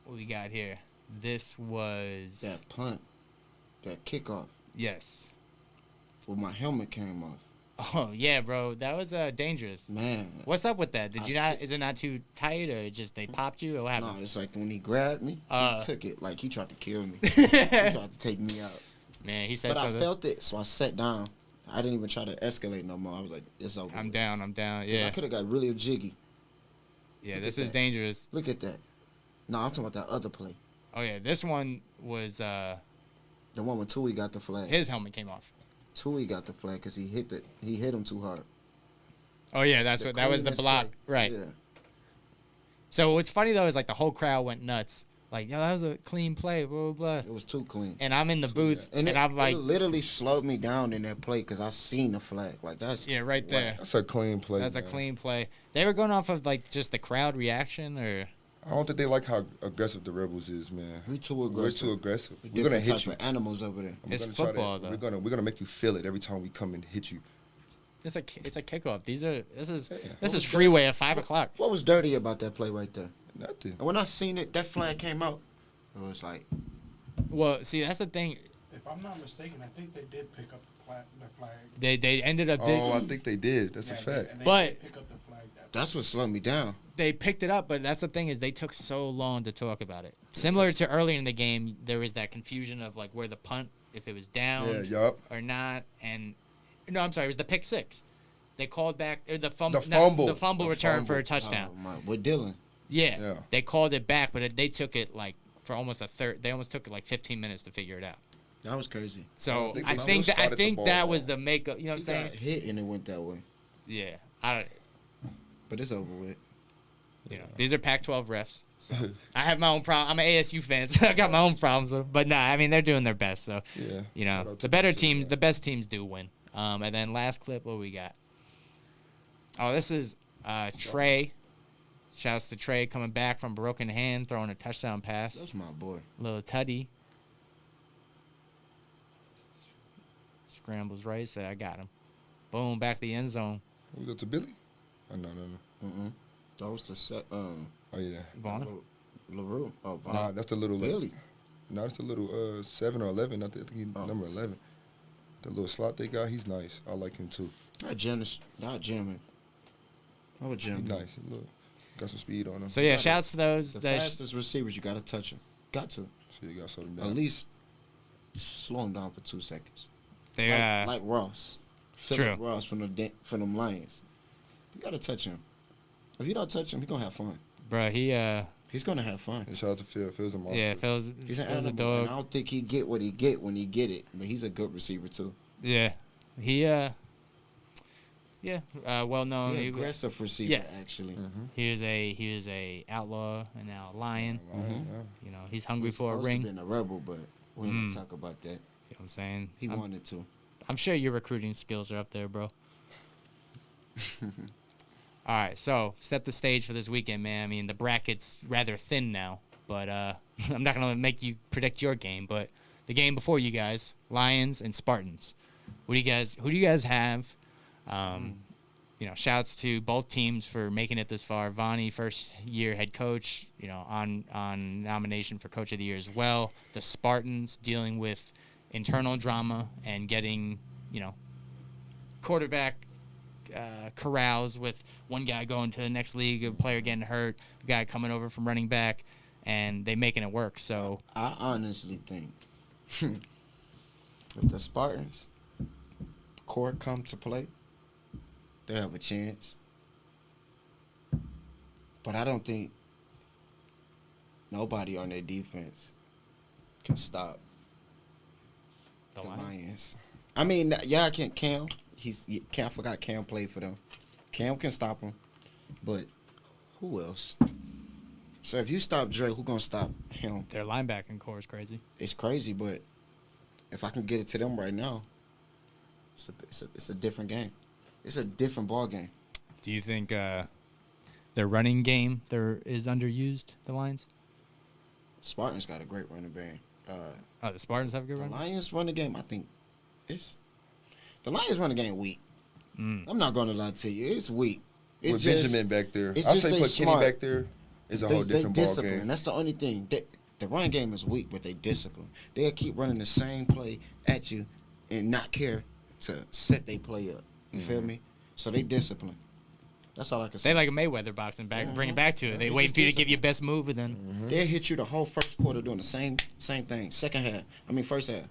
what we got here? This was That punt, that kickoff, yes. where my helmet came off. Oh yeah, bro, that was dangerous. Man. What's up with that? Did I you not? see- Is it not too tight, or just they popped you, or what No, happened? it's like when he grabbed me, he took it like he tried to kill me. He tried to take me out. Man, he said But I something. felt it, so I sat down. I didn't even try to escalate no more. I was like, it's over. I'm with. down. I'm down. 'Cause Yeah, I could have got really jiggy. yeah. look This at is that. dangerous. Look at that. No, I'm talking about that other play. Oh yeah, this one was The one when Tui got the flag. his helmet came off. Tui got the flag because he hit him too hard. Oh yeah, that was the cleanest block, play. right? Yeah. So what's funny though is like the whole crowd went nuts. Like, yo, that was a clean play, blah blah blah. It was too clean. And I'm in the booth, and I'm like, it literally slowed me down in that play because I seen the flag. Like, that's yeah, right there. That's a clean play. That's a man. clean play. They were going off of like just the crowd reaction, or I don't think they like how aggressive the Rebels is, man. we too We're aggressive. too aggressive. We We're gonna different hit type you. of animals over there. And It's gonna try to- football, though. We're gonna make you feel it every time we come and hit you. it's a kickoff. This is What was freeway at 5:00. What was dirty about that play right there? Nothing. And when I seen it, that flag came out. It was like, Well, see, that's the thing. If I'm not mistaken, I think they did pick up the flag. They ended up. Oh, I think they did. That's a Yeah, fact. and they But- did pick up the flag. that's what slowed me down. They picked it up, but that's the thing is they took so long to talk about it. Similar to earlier in the game, there was that confusion of like where the punt, if it was down Yeah, yup. or not, and no, I'm sorry, it was the pick six. They called back or the fumble, The fumble. the fumble The return for a fumble. touchdown. Oh, my, with Dylan. Yeah. Yeah. They called it back, but they took it like for almost a third. They almost took it like 15 minutes to figure it out. That was crazy. So think I they think still that, I started the think ball that was wrong. the makeup. You know what I'm He saying? got hit and it went that way. Yeah. I don't. But it's over with. You know, these are Pac-12 refs. So I have my own problem. I'm an ASU fan, so I got my own problems. But nah, I mean they're doing their best. So Yeah. you Shout know, out to the better them. teams, the best teams do win. And then last clip, what we got? Oh, this is Trey. Shouts to Trey coming back from broken hand, throwing a touchdown pass. That's my boy. Little Tuddy. Scrambles right, say I got him. Boom, back to the end zone. Was that to Billy? Oh, no. Mm-mm. That was the set. Oh, yeah. Vaughn. LaRue. Oh, Vaughn. Nah, that's the little. Billy. No, that's the little 7 or 11. I think he's number 11. The little slot they got, he's nice. I like him too. Not jamming. I would jam He's him. nice. He got some speed on him. So yeah, Got it. shouts to those. The that fastest receivers, you got to touch him. Got to. So you got to slow him At down. least slow him down for 2 seconds. they Like Ross. Philip Ross from them Lions. You got to touch him. If you don't touch him, he's going to have fun. bruh, he He's going to have fun. And shout out to Phil. Phil's a monster. yeah, Phil's He's an Phil's a animal. And I dog. don't think he get what he get when he get it. But he's a good receiver, too. Yeah. He well known. He's He, an aggressive receiver, Yes. actually. Mm-hmm. he is a outlaw and now a lion. Mhm. You know, he's hungry He's for a supposed ring. to You know been a rebel, but we ain't gonna talk about that. what I'm saying? He I'm, wanted to. I'm sure your recruiting skills are up there, bro. All right, so set the stage for this weekend, man. I mean, the bracket's rather thin now, but I'm not gonna make you predict your game. But the game before you guys, Lions and Spartans. Who do you guys have? You know, shouts to both teams for making it this far. Vonnie, first year head coach, you know, on nomination for coach of the year as well. The Spartans dealing with internal drama and getting, you know, quarterback corrals with one guy going to the next league, a player getting hurt, a guy coming over from running back, and they making it work. So I honestly think if the Spartans core come to play, they have a chance. But I don't think nobody on their defense can stop the Lions. I mean, yeah, I can't. Cam, I forgot Cam played for them. Cam can stop him, but who else? So if you stop Dre, who gonna stop him? their linebacking core is crazy. It's crazy, but if I can get it to them right now, it's a different game. It's a different ball game. Do you think their running game is underused, the Lions? Spartans got a great running game. Oh, the Spartans have a good The run? Lions run the game. I think the Lions run the game weak. Mm. I'm not gonna lie to you. It's weak. It's with just, Benjamin back there. it's I just say they put smart. Kenny back there. Is a whole different they ball discipline. game. That's the only thing. The run game is weak, but they discipline. They'll keep running the same play at you and not care to set their play up. You feel me? So they discipline. That's all I can say. They like a Mayweather boxing back, bring it back to it. They They wait just for you to give discipline. your best move, and then They'll hit you the whole first quarter doing the same thing. First half.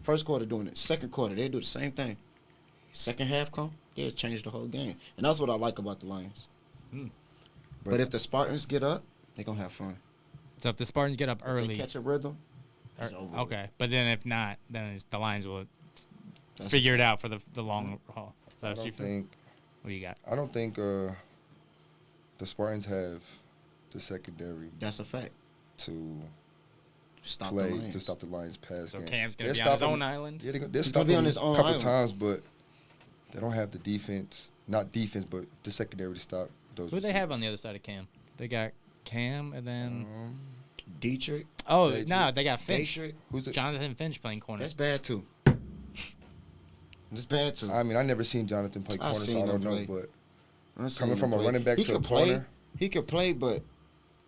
First quarter doing it. Second quarter, they'll do the same thing. Second half come, they'll change the whole game. And that's what I like about the Lions. But if the Spartans get up, they're going to have fun. so if the Spartans get up If they early, catch a rhythm, it's over with. okay. But then if not, then the Lions will That's figure it out for the long haul. So I what you don't feel? think. What you got? I don't think the Spartans have the secondary That's a fact. to Stop the play Lions. to stop the Lions' pass So game. Cam's gonna They'll be on his stop own him- island. Yeah, they'll He's stop gonna be on him his own a couple island. times, but they don't have the defense. Not defense, but the secondary to stop those. Who do they have on the other side of Cam? They got Cam, and then Dietrich, they they got Finch. Dietrich, Who's it? Jonathan Finch playing corner. that's bad too. That's bad too. I mean, I never seen Jonathan play I corner, so seen I don't him know. play. But I've seen coming him from a play. running back He to a could play. corner? He could play, but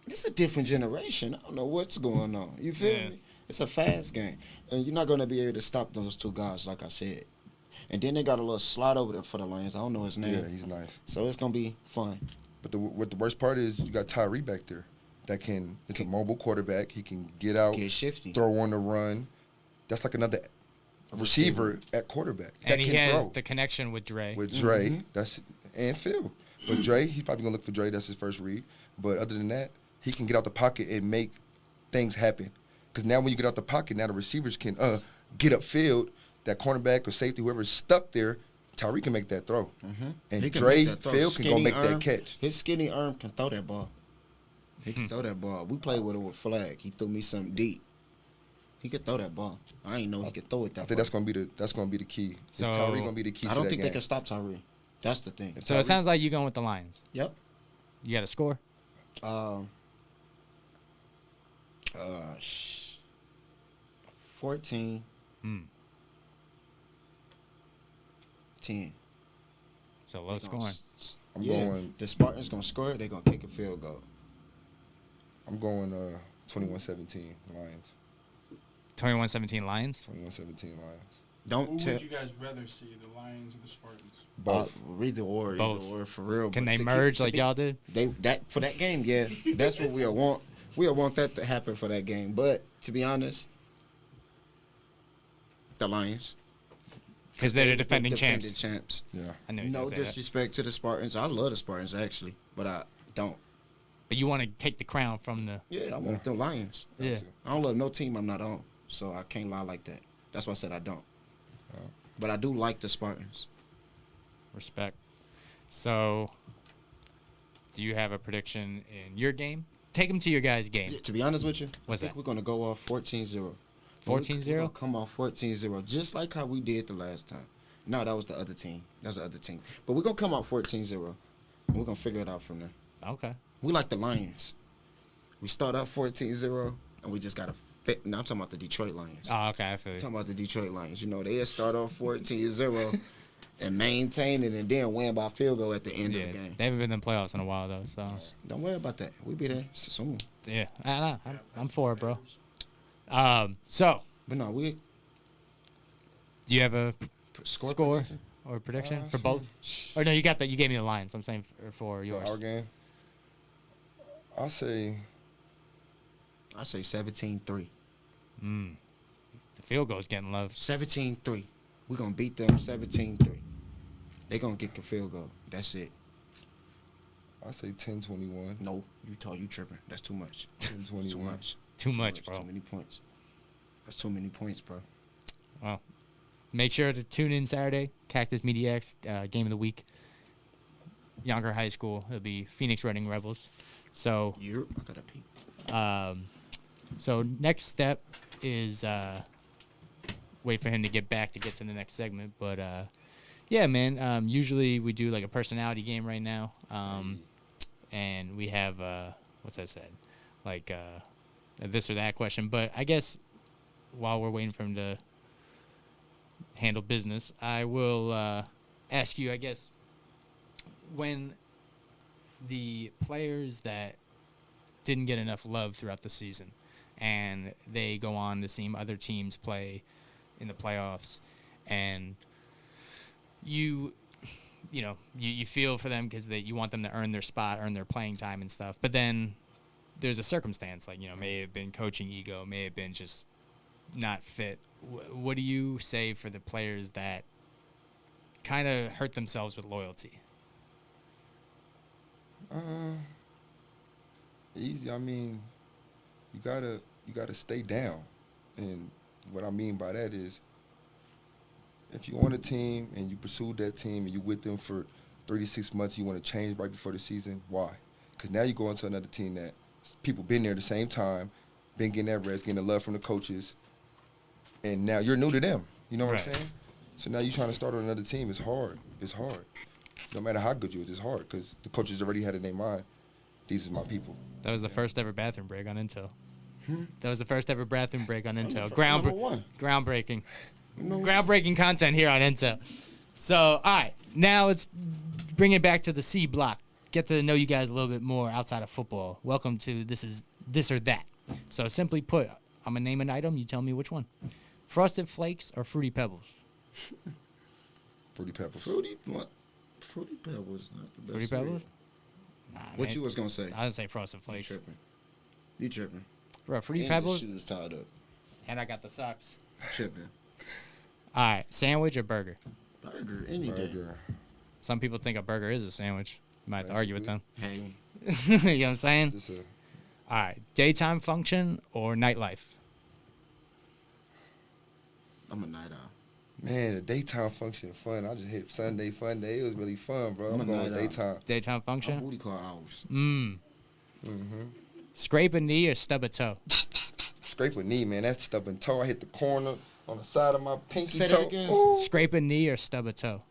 it's a different generation. I don't know what's going on. You feel Yeah. me? It's a fast game, and you're not gonna be able to stop those two guys, like I said. And then they got a little slot over there for the Lions. I don't know his name. yeah, he's nice. So it's gonna be fun. But what the worst part is, you got Tyree back there. It's a mobile quarterback. He can get out, Get shifty. throw on the run. That's like another receiver at quarterback that and he can has throw. the connection with Dre. With Dre, and Phil. But Dre, he's probably gonna look for Dre. That's his first read. But other than that, he can get out the pocket and make things happen. Because now when you get out the pocket, now the receivers can get upfield. That cornerback or safety, whoever's stuck there, Tyree can make that throw. And He can Dre, make that throw. Phil can go Skinny make that arm. catch. His skinny arm can throw that ball. He can throw that ball. We played with him with flag. He threw me something deep. He could throw that ball. I ain't know he could throw it that I think that's gonna be the key. So- Is Tyree gonna be the key I to don't that think game? they can stop Tyree. That's the thing. If So it Tyree- sounds like you're going with the Lions. Yep. You got a score? 14. 10. So low scoring. I'm Yeah, going. the Spartans gonna score. They're gonna kick a field goal. I'm going 21-17 Lions. 21-17 Lions. 21-17 Lions. Who Don't tell. would you guys rather see, the Lions or the Spartans? Both. Either or, Both. either or, for real. Can but they to merge to like y'all did? For that game, yeah. That's what we'll want. We'll want that to happen for that game. But to be honest, the Lions. Because they're the defending champs. champs. Yeah. I know you No was gonna say that. disrespect to the Spartans. I love the Spartans actually, but I don't. But you want to take the crown from the. Yeah, I want the Lions. Yeah. I don't love no team I'm not on, so I can't lie like that. That's why I said I don't. But I do like the Spartans. Respect. So, do you have a prediction in your game? Take them to your guys' game. Yeah, to be honest with you, What's I think that? we're going to go off 14-0. 14-0? We're gonna come off 14-0, just like how we did the last time. No, that was the other team. That's the other team. But we're going to come off 14-0, and we're going to figure it out from there. Okay. We like the Lions. We start out 14-0, and we just got to fit. Now I'm talking about the Detroit Lions. Oh, okay. I feel you. Talking about the Detroit Lions. You know, they start off 14-0 and maintain it and then win by field goal at the end Yeah, of the game. they haven't been in the playoffs in a while though, so Don't worry about that. We'll be there soon. yeah, I know. I'm for it, bro. So But no, we do you have a score prediction? or prediction for both? Or no, you got that. You gave me the Lions. I'm saying for yours. Our game. I say I say 17-3. The field goal's getting love. 17-3. We're going to beat them 17-3. They're going to get a field goal. That's it. 10-21. No, you tripping. That's too much. 10-21. Too much. Too much, bro. Too many points. That's too many points, bro. Well, make sure to tune in Saturday. Cactus Media X game of the week. Younger High School. It'll be Phoenix Running Rebels. So I got to pee. So next step is wait for him to get back to get to the next segment. But yeah, man. Usually we do like a personality game right now, and we have what's that said, like a this or that question. But I guess while we're waiting for him to handle business, I will ask you. I guess when the players that didn't get enough love throughout the season, and they go on to see other teams play in the playoffs, and you feel for them because you want them to earn their spot, earn their playing time and stuff. But then there's a circumstance, like, may have been coaching ego, may have been just not fit. What do you say for the players that kind of hurt themselves with loyalty? Easy. I mean, you gotta stay down, and what I mean by that is, if you're on a team and you pursued that team and you with them for 36 months, you want to change right before the season. Why? Because now you go into another team that people been there the same time, been getting that rest, getting the love from the coaches, and now you're new to them. You know what I'm saying? So now you're trying to start on another team. It's hard. It's hard. No matter how good you is, it's hard because the coaches already had in their mind, these are my people. That was the first ever bathroom break on Intel. That was the first ever bathroom break on Intel. Groundbreaking. Groundbreaking content here on Intel. So, all right, now let's bring it back to the C block. Get to know you guys a little bit more outside of football. Welcome to This or That. So, simply put, I'm going to name an item. You tell me which one. Frosted Flakes or Fruity Pebbles? Fruity Pebbles. Fruity Pebbles. That's the best. Fruity Pebbles? Nah, What man. you was gonna say? I didn't say Frosted Flakes. You tripping. Bro, Fruity And Pebbles, your shoes tied up. and I got the socks. Tripping. All right, sandwich or burger? Burger any day. Burger. Some people think a burger is a sandwich. You might have to argue with them. Hey, You know what I'm saying? Just a All right, daytime function or nightlife? I'm a night owl. Man, the daytime function fun. I just hit Sunday fun day. It was really fun, bro. I'm I'm a going with night owl. daytime. Daytime My function? booty call hours. Scrape a knee or stub a toe? Scrape a knee, man. That's stubborn toe. I hit the corner on the side of my pinky Say toe. that again. Ooh. Scrape a knee or stub a toe?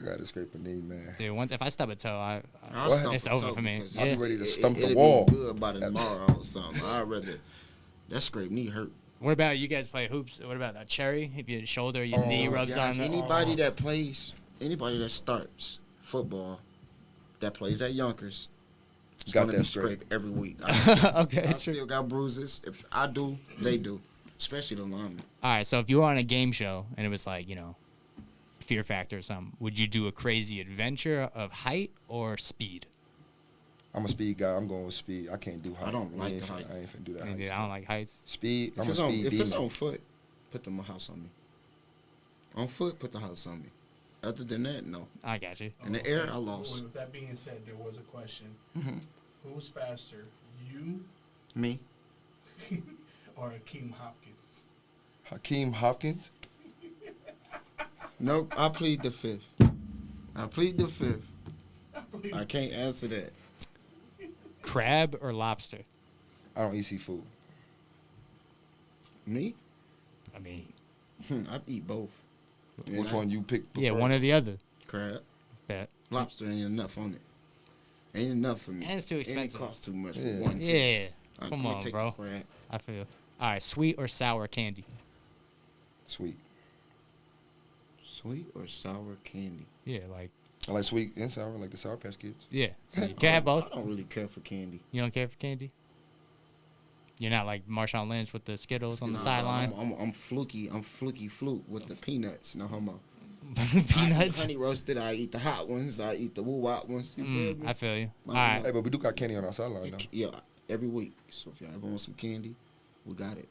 I gotta scrape a knee, man. Dude, once if I stub a toe, I'll What? stump It's a over toe for me. because Yeah. I'm ready to stump the it'll wall. Be good by the tomorrow or something. I'd rather that scrape knee hurt. what about you guys play hoops? What about a cherry? If your shoulder, your knee rubs Guys, on it. anybody that starts football, that plays at Yonkers, it's Got gonna that be straight. scraped every week. I Okay, true. still got bruises. If I do, they do. Especially the linemen. All right, so if you were on a game show and it was like, Fear Factor or something, would you do a crazy adventure of height or speed? I'm a speed guy. I'm going with speed. I can't do height. I don't like the height. I ain't finna do that. I height don't stuff. like heights. Speed. I'm a If speed it's demon. on foot, put the house on me. On foot, put the house on me. Other than that, no. I got you. In the air, I lost. With that being said, there was a question. Mm-hmm. Who's faster, you Me? or Akeem Hopkins? Hakeem Hopkins. Nope, I plead the fifth. I can't answer that. Crab or lobster? I don't eat seafood. Me? I mean, I eat both. Which one you pick? yeah, prefer? one or the other. Crab. Bet. Lobster ain't enough on it. Ain't enough for me. And it's too expensive. And it costs too much Yeah. for one. too. Yeah, I'm come gonna on, take bro. the crab. I feel. All right, sweet or sour candy? Sweet. Sweet or sour candy? Yeah, like, I like sweet and sour, like the Sour Patch Kids. yeah. So you can't have both. I don't really care for candy. You don't care for candy? You're not like Marshawn Lynch with the Skittles on the Nah, sideline? I'm fluky fluke with the peanuts. No homo. Peanuts? I eat honey roasted. I eat the hot ones. I eat the woo-wop ones. You feel me? I feel you. All My- right. Hey, but we do got candy on our sideline now. Yeah, every week. So if y'all ever want some candy, we got it.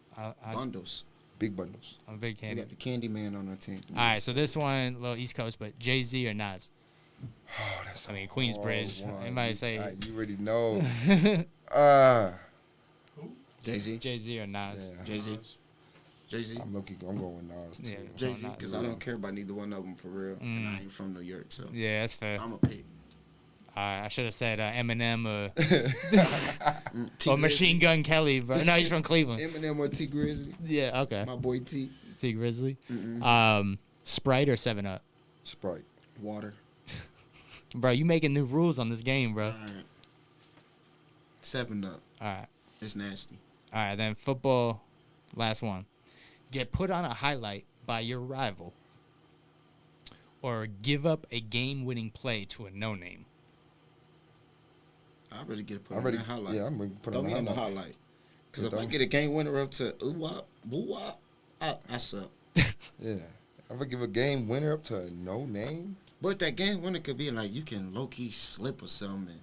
Bundles. Big bundles. I'm a big We candy. got the candy man on our team. All right, so this one, a little East Coast, but Jay-Z or Nas? Oh, that's I mean, a Queensbridge. hard one. Anybody say You already know. Jay-Z. Jay-Z or Nas? Yeah. Jay-Z. Jay-Z. I'm going with Nas too. Yeah. Jay-Z, Nas. because I don't care about neither one of them for real. And I ain't from New York, so Yeah, that's fair. I'm a pick. I should have said Eminem T or Machine Gun Kelly, bro. No, he's from Cleveland. Eminem or T Grizzly. Yeah, okay. My boy T. T Grizzly. Mm-mm. Sprite or 7-Up? Sprite. Water. Bro, you making new rules on this game, bro. All right. 7-Up. All right. It's nasty. All right, then football, last one. Get put on a highlight by your rival or give up a game-winning play to a no-name. I really get to put I on already, that highlight. yeah, I'm gonna put Throw on me the in the highlight. highlight. Because Yeah, if I throw- get a game winner up to ooh-wop, boo-wop, I suck. Yeah, if I give a game winner up to a no name, But that game winner could be like you can low-key slip or something.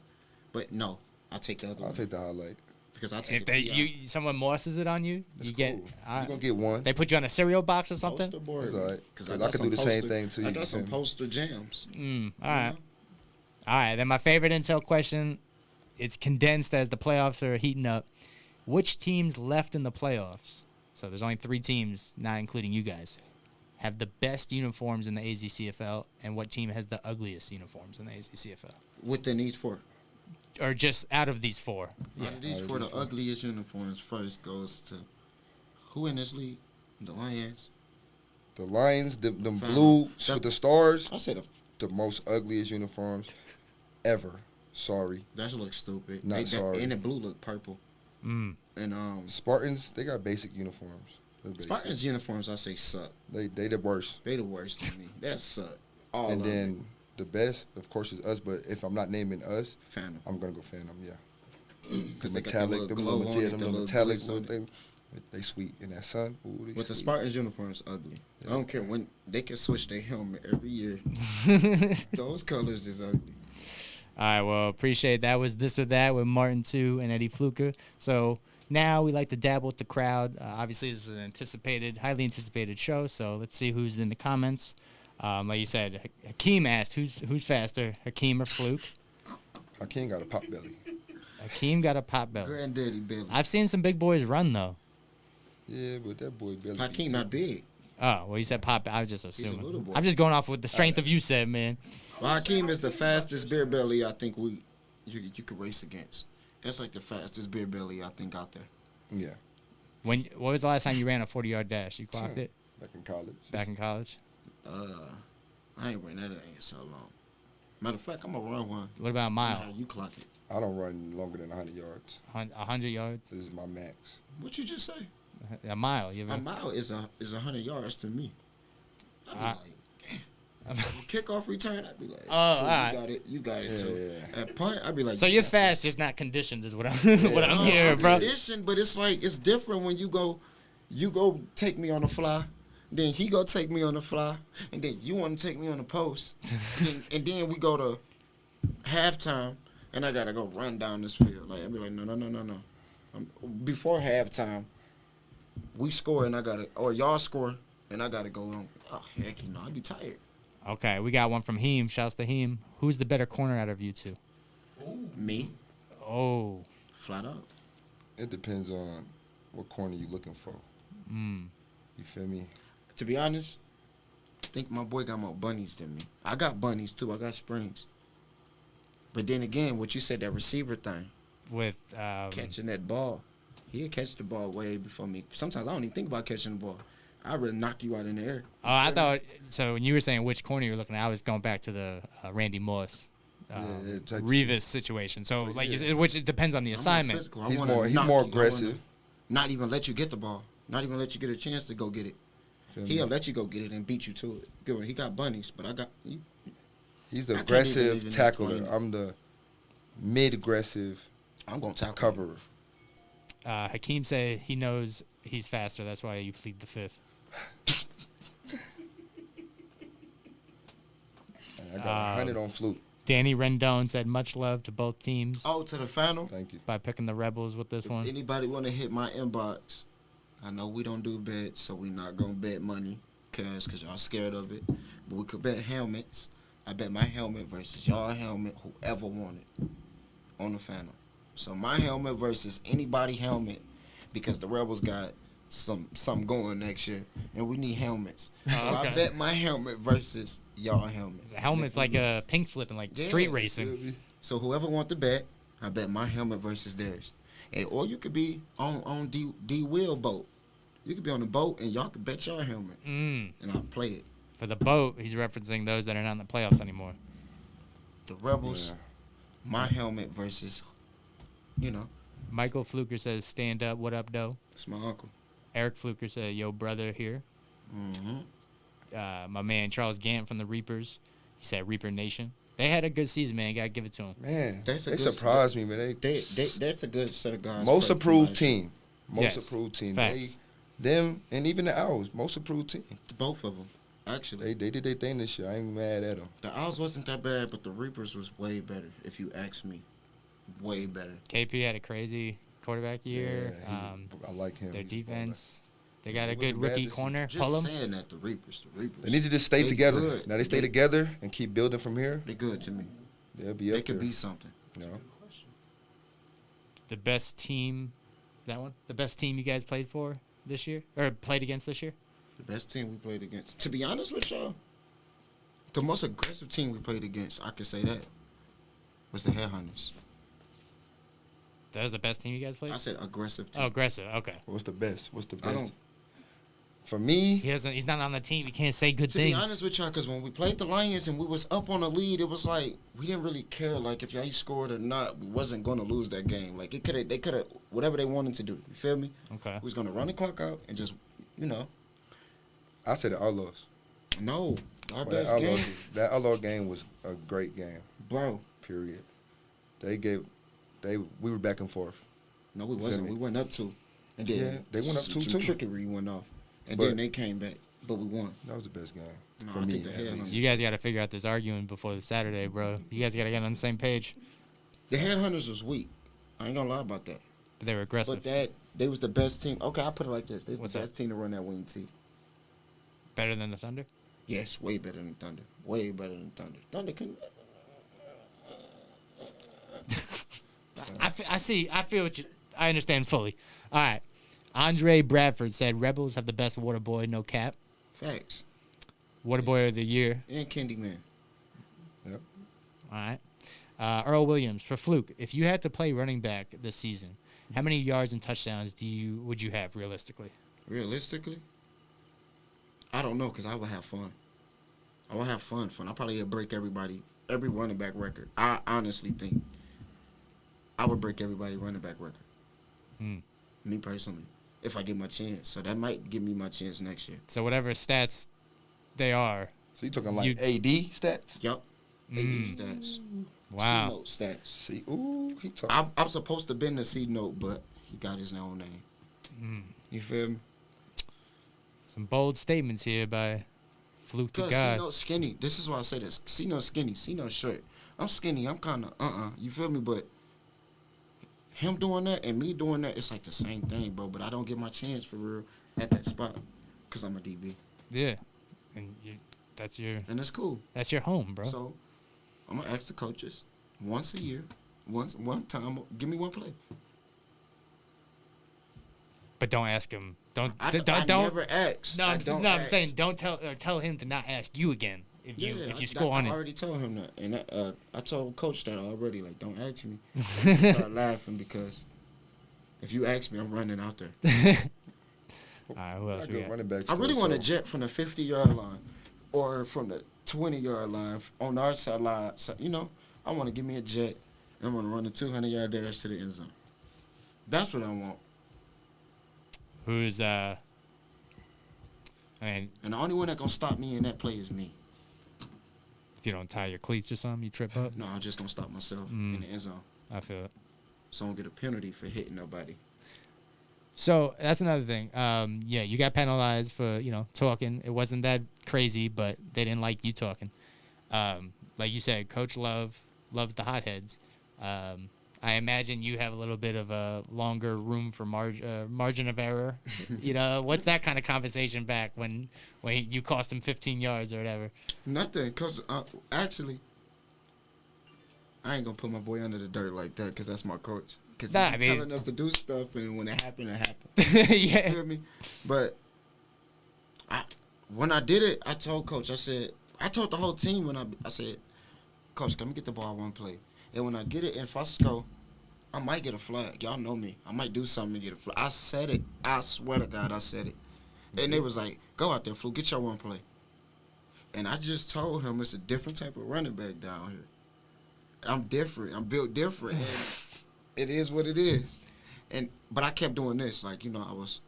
But no, I'll take the other I'll one. take the highlight. Because I'll take If they the someone mosses it on you, It's you cool. get. You're gonna get one. They put you on a cereal box or something. poster board. That's all right. Because 'Cause I could do the same thing to you, I you got some feel me? poster jams. All right. You know? All right, then my favorite intel question, it's condensed as the playoffs are heating up. Which teams left in the playoffs? So there's only 3 teams, not including you guys, have the best uniforms in the AzCFL, and what team has the ugliest uniforms in the AzCFL? Within these 4. Or just out of these 4? Out of these Out of 4, these the 4. ugliest uniforms first goes to who in this league? The Lions. The Lions, them Fine. blue That- with the stars, I said the most ugliest uniforms ever. Sorry. that looks stupid. Not sorry. And the blue look purple. Mm. And Spartans, they got basic uniforms. They're basic. Spartans uniforms, I say suck. They the worst. They the worst to me. That suck. All And of then it. the best, of course, is us. But if I'm not naming us, Phantom. I'm gonna go Phantom. Yeah. Because The they got that metallic, little them glow little, on yeah, it, them the little little metallic glitz on little it. thing. They sweet in that sun. Ooh, they But the sweet. Spartans uniforms ugly. I don't care when they can switch their helmet every year. Those colors is ugly. All right, well, appreciate that. Was This or That with Martin 2 and Eddie FLUKER. So now we like to dabble with the crowd. Obviously, this is an highly anticipated show, so let's see who's in the comments. Like you said, Hakeem asked, who's faster, Hakeem or Fluke? Hakeem got a pot belly. Hakeem got a pot belly. Granddaddy Billy. I've seen some big boys run, though. Yeah, but that boy belly. Hakeem not big. Oh, well, you said pot. I was just a assuming. little boy. I'm just going off with the strength of you said, man. Well, Hakeem is the fastest beer belly I think you could race against. That's like the fastest beer belly I think out there. Yeah, What was the last time you ran a 40-yard dash? You clocked it back in college. back in college? I ain't ran that in so long. Matter of fact, I'm gonna run one. What about a mile? Nah, you clock it. I don't run longer than 100 yards. 100 yards? This is my max. What you just say? A mile. You A ever? mile is 100 yards to me. I'd be Ah. like, kickoff return. I'd be like, Oh, so alright. you got it. So Yeah. at punt, I'd be like, So you're fast, just not conditioned, is what I'm hearing, bro. Condition, but it's like it's different when you go take me on the fly, then he go take me on the fly, and then you want to take me on the post, and then we go to halftime, and I gotta go run down this field. Like I'd be like, no. Before halftime, we score and y'all score and I gotta go on. Oh heck, I'd be tired. Okay, we got one from Heem. Shouts to Heem. Who's the better corner out of you two? Me, Oh. flat out. It depends on what corner you looking for. Mm. You feel me? To be honest, I think my boy got more bunnies than me. I got bunnies too. I got springs. But then again, what you said, that receiver thing, With catching that ball, he'll catch the ball way before me. Sometimes I don't even think about catching the ball. I'd rather knock you out in the air. Oh, I thought so. When you were saying which corner you're looking at, I was going back to the Randy Moss, Yeah, Revis situation. So, like, yeah. which it depends on the I'm more assignment. physical. I He's wanna more knock you. I wanna aggressive. Not even let you get the ball. Not even let you get a chance to go get it. Feel me? He'll let you go get it and beat you to it. Good. He got bunnies, but I got you. He's the I can't even aggressive even tackler. explain it. I'm the mid-aggressive I'm gonna tackle. coverer. Hakeem said he knows he's faster. That's why you plead the fifth. I got 100 on Fluke. Danny Rendon said much love to both teams Oh, to the final. Thank you. by picking the Rebels with this If one. anybody want to hit my inbox, I know we don't do bets, so we not gonna bet money, cause y'all scared of it. But we could bet helmets. I bet my helmet versus y'all helmet, whoever won it, on the final. So my helmet versus anybody helmet, because the Rebels got something going next year, and we need helmets. So okay. I bet my helmet versus y'all helmet. The helmet's like a pink slip in like Yeah. street racing. So whoever want to bet, I bet my helmet versus theirs. And, or you could be on D wheel boat. You could be on the boat and y'all could bet your helmet, Mm. and I'll play it. For the boat, he's referencing those that are not in the playoffs anymore. The Rebels, Yeah. my helmet versus, Michael Fluker says, stand up, what up, though? it's my uncle. Eric Fluker said, yo, brother here. Mm-hmm. My man Charles Gant from the Reapers, he said Reaper Nation. They had a good season, man. Gotta give it to them. Man, That's a they good- surprised me, man. That's a good set of guys. Most played approved last year. team. Most Yes. approved team. Facts. Them, and even the Owls, most approved team. Both of them, actually. They did their thing this year. I ain't mad at them. The Owls wasn't that bad, but the Reapers was way better, if you ask me. Way better. KP had a crazy quarterback year. I like him. Their He's a defense. They got a It good wasn't bad rookie this corner. Just Pull 'em. saying that, the Reapers. They need to just stay They together. good. Now they stay together and keep building from here. They good to me. They'll be They up could there. be something. You know? The best team, that one? The best team you guys played for this year? Or played against this year? The best team we played against. To be honest with y'all, the most aggressive team we played against, I could say that, was the Headhunters. That was the best team you guys played? I said aggressive team. Oh, aggressive. Okay. What's the best? What's the I best? don't. For me, He's not on the team. He can't say good To things. be honest with y'all, because when we played the Lions and we was up on the lead, it was like we didn't really care like if y'all scored or not. We wasn't going to lose that game. Like they could have whatever they wanted to do. You feel me? Okay. We was going to run the clock out and just, I said the Outlaws. no, our But best game, that Outlaw game was a great game. bro. Period. We were back and forth. No, we You feel wasn't. me? We went up 2, and then Yeah, they went up 2 some too. trickery went off, and But- then they came back, but we won. That was the best game No, for I me. think the At Headhunters- least. You guys got to figure out this arguing before the Saturday, bro. You guys got to get on the same page. The Headhunters was weak. I ain't gonna lie about that. But they were aggressive. But they was the best team. Okay, I put it like this: they was What's the that? best team to run that wing team. Better than the Thunder? Yes, way better than Thunder. Way better than Thunder. Thunder can. I feel what you. I understand fully. All right. Andre Bradford said Rebels have the best water boy, no cap. Facts. Water boy of the year. And Candyman. Yep. All right. Earl Williams for Fluke. If you had to play running back this season, how many yards and touchdowns would you have realistically? Realistically, I don't know, because I would have fun. I would have fun. I'll probably break every running back record. I honestly think I would break everybody running back record. Hmm. Me personally, if I get my chance. So that might give me my chance next year. So whatever stats they are. So you talking like You- AD stats? Yup. AD stats. Wow. C-note stats. See, ooh, he talking. I'm supposed to been the C-note, but he got his own name. You feel me? Some bold statements here by Fluke the Because God. C-note skinny. This is why I say this. C-note skinny. C-note short. I'm skinny. I'm kind of You feel me? But him doing that and me doing that, it's like the same thing, bro. But I don't get my chance for real at that spot because I'm a DB. Yeah. And that's And it's cool. your home, bro. So I'm going to ask the coaches once a year, one time, give me one play. But don't ask him. Don't. I don't. never ask. No, I I'm don't I'm ask. saying don't tell him to not ask you again if you score on I it. already told him that, and I told Coach that already. Like, don't ask me. Start laughing because if you ask me, I'm running out there. All right, who I else we got got? running backs. I really though, want so- to jet from the 50-yard line or from the 20-yard line on our side line. So, I want to give me a jet. And I want to run a 200-yard dash to the end zone. That's what I want. Who's I mean, And the only one that gonna stop me in that play is me. if you don't tie your cleats or something, you trip up. No, I'm just gonna stop myself in the end zone. I feel it. So I don't get a penalty for hitting nobody. So that's another thing. Yeah, you got penalized for talking. It wasn't that crazy, but they didn't like you talking. Like you said, Coach loves the hotheads. I imagine you have a little bit of a longer room for margin of error. What's that kind of conversation back when you cost him 15 yards or whatever? Nothing, cause actually, I ain't gonna put my boy under the dirt like that, cause that's my coach. Cause Nah, he's I mean- telling us to do stuff, and when it happened, it happened. You Yeah. feel me? But when I did it, I told Coach. I told the whole team I said, Coach, let me get the ball one play. And when I get it, if I score, I might get a flag. Y'all know me. I might do something to get a flag. I said it. I swear to God, I said it. And they was like, go out there, Fluke, get your one play. And I just told him it's a different type of running back down here. I'm different. I'm built different. And it is what it is. But I kept doing this. Like, I was.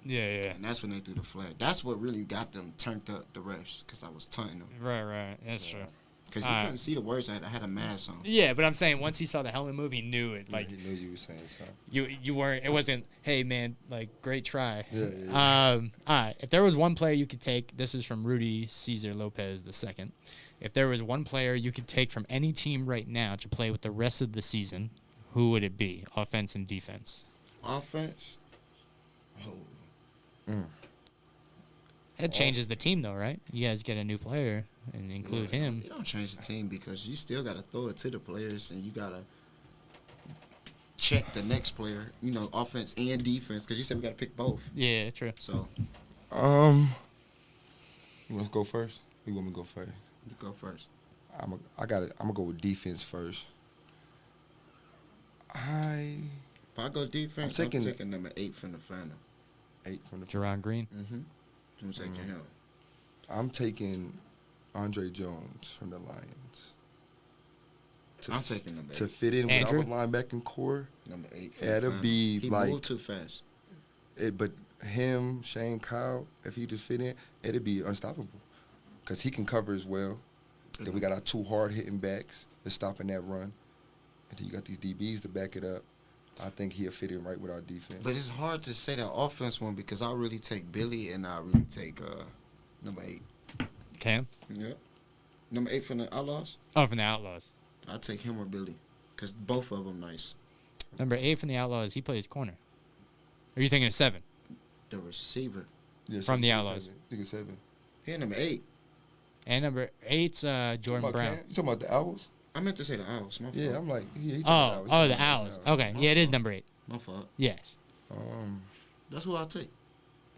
Yeah. And that's when they threw the flag. That's what really got them turned up, the refs, because I was taunting them. Right. That's true. Because he couldn't see the words. I had a mask on. Yeah, but I'm saying once he saw the helmet move, he knew it. Like he knew you were saying something. you weren't. It wasn't. Hey man, like great try. Yeah. All right. If there was one player you could take, this is from Rudy Cesar Lopez II. If there was one player you could take from any team right now to play with the rest of the season, who would it be? Offense and defense. Offense. Oh. It changes the team though, right? You guys get a new player and include him. You don't change the team because you still got to throw it to the players and you got to check the next player, offense and defense, because you said we got to pick both. Yeah, true. So, You want to go first? You want me to go first? you go first. I'm gonna go with defense first. If I go defense, I'm taking number 8 from the Phantom. 8 from the. Jerron Green. Mm-hmm. I'm taking him. I'm taking Andre Jones from the Lions. I'm taking number 8. To fit in Andrew? with our linebacking core. Number 8. It'll be he like. moved too fast. But him, Shane Kyle, if he just fit in, it'd be unstoppable. Because he can cover as well. Then we got our 2 hard-hitting backs that's stopping that run. And then you got these DBs to back it up. I think he'll fit in right with our defense. But it's hard to say that offense one because I really take Billy and I really take number 8. Cam? Yep. Number 8 from the Outlaws? Oh, from the Outlaws. I'll take him or Billy because both of them nice. Number 8 from the Outlaws, he plays corner. Or are you thinking of 7? The receiver. Yeah, From the Outlaws. I think it's 7. Here, number 8. And number 8's Jordan Brown. You talking about the Owls? I meant to say the Owls. My fault. Yeah, I'm like, he Oh, the Owls. Okay, yeah, it is number 8. My fault. Yes. That's who I'll take.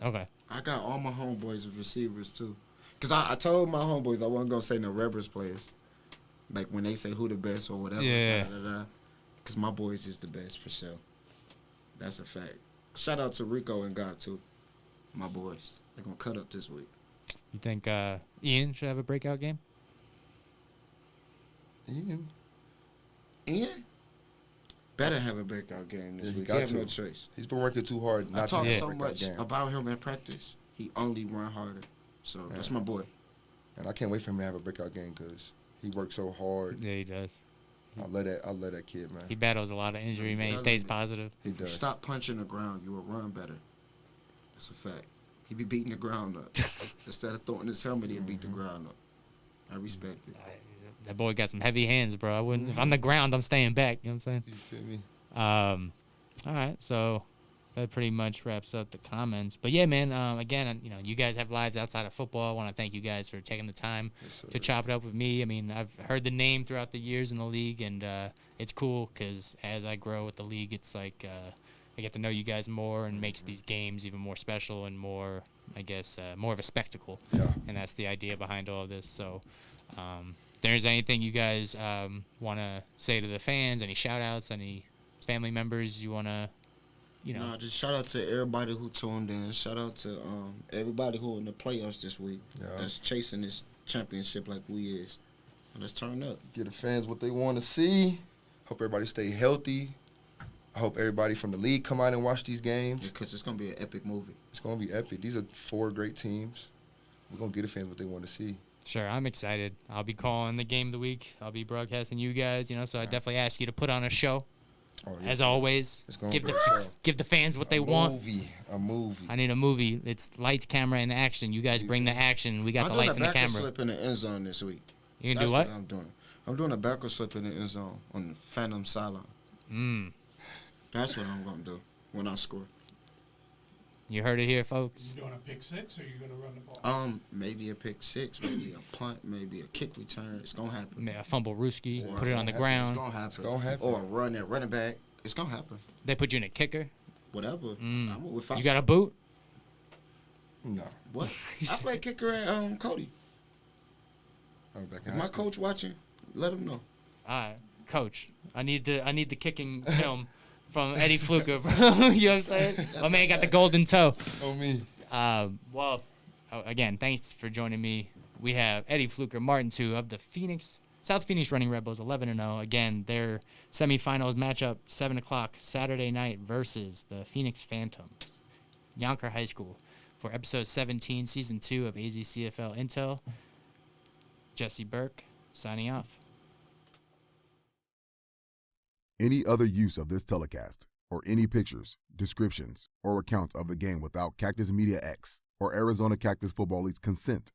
Okay. I got all my homeboys as receivers, too. Because I told my homeboys I wasn't going to say no Rebels players. Like, when they say who the best or whatever. Yeah. Because my boys is the best, for sure. That's a fact. Shout out to Rico and God, too. My boys. They're going to cut up this week. You think Ian should have a breakout game? Ian? Better have a breakout game this week. He have no choice. He's been working too hard not I to talk have a so breakout much game. about him in practice. He only run harder. So that's my boy. And I can't wait for him to have a breakout game because he works so hard. Yeah, he does. I love that kid, man. He battles a lot of injury, man. He stays positive. He If you does. stop punching the ground, you will run better. That's a fact. He be beating the ground up. Instead of throwing his helmet, he'll beat the ground up. I respect it. That boy got some heavy hands, bro. I wouldn't. If I'm the ground, I'm staying back. You know what I'm saying? You feel me? All right, so that pretty much wraps up the comments. But yeah, man. Again, you guys have lives outside of football. I want to thank you guys for taking the time to chop it up with me. I mean, I've heard the name throughout the years in the league, and it's cool because as I grow with the league, it's like I get to know you guys more, and makes these games even more special and more, I guess, more of a spectacle. Yeah. And that's the idea behind all of this. So. If there's anything you guys want to say to the fans, any shout-outs, any family members you want to, Nah, just shout out to everybody who tuned in. Shout out to everybody who in the playoffs this week. Yeah. That's chasing this championship like we is. Let's turn up. Give the fans what they want to see. Hope everybody stay healthy. I hope everybody from the league come out and watch these games. Because it's going to be an epic movie. It's going to be epic. These are 4 great teams. We're going to give the fans what they want to see. Sure, I'm excited. I'll be calling the game of the week. I'll be broadcasting you guys, so I definitely ask you to put on a show. Oh, yeah. As always, It's gonna give be the a show. give the fans what they want. A movie. I need a movie. It's lights, camera, and action. You guys bring the action. We got the lights and the I'm doing a backward camera. slip in the end zone this week. You can That's do what? I'm doing. I'm doing a backward slip in the end zone on the Phantom sideline. That's what I'm going to do when I score. You heard it here, folks. You doing a pick 6 or you gonna run the ball? Maybe a pick 6, maybe a punt, maybe a kick return. It's gonna happen. A fumble Rooski, Or put it on the it's It's ground. gonna happen. It's gonna happen. Or a run at running back. It's gonna happen. They put you in a kicker. Whatever. You got a boot? No. What? I play kicker at Cody. I was back in If high my school. coach watching, let him know. All right, coach. I need the kicking film from Eddie FLUKER, bro. You know what I'm saying? My man got the golden toe. Oh, me. Again, thanks for joining me. We have Eddie FLUKER, Martin 2 of the South Phoenix Running Rebels, 11-0. Again, their semifinals matchup, 7 o'clock Saturday night versus the Phoenix Phantoms, Yonker High School, for episode 17, season 2 of AzCFL Intel. Jesse Burke, signing off. Any other use of this telecast, or any pictures, descriptions, or accounts of the game without Cactus Media X or Arizona Cactus Football League's consent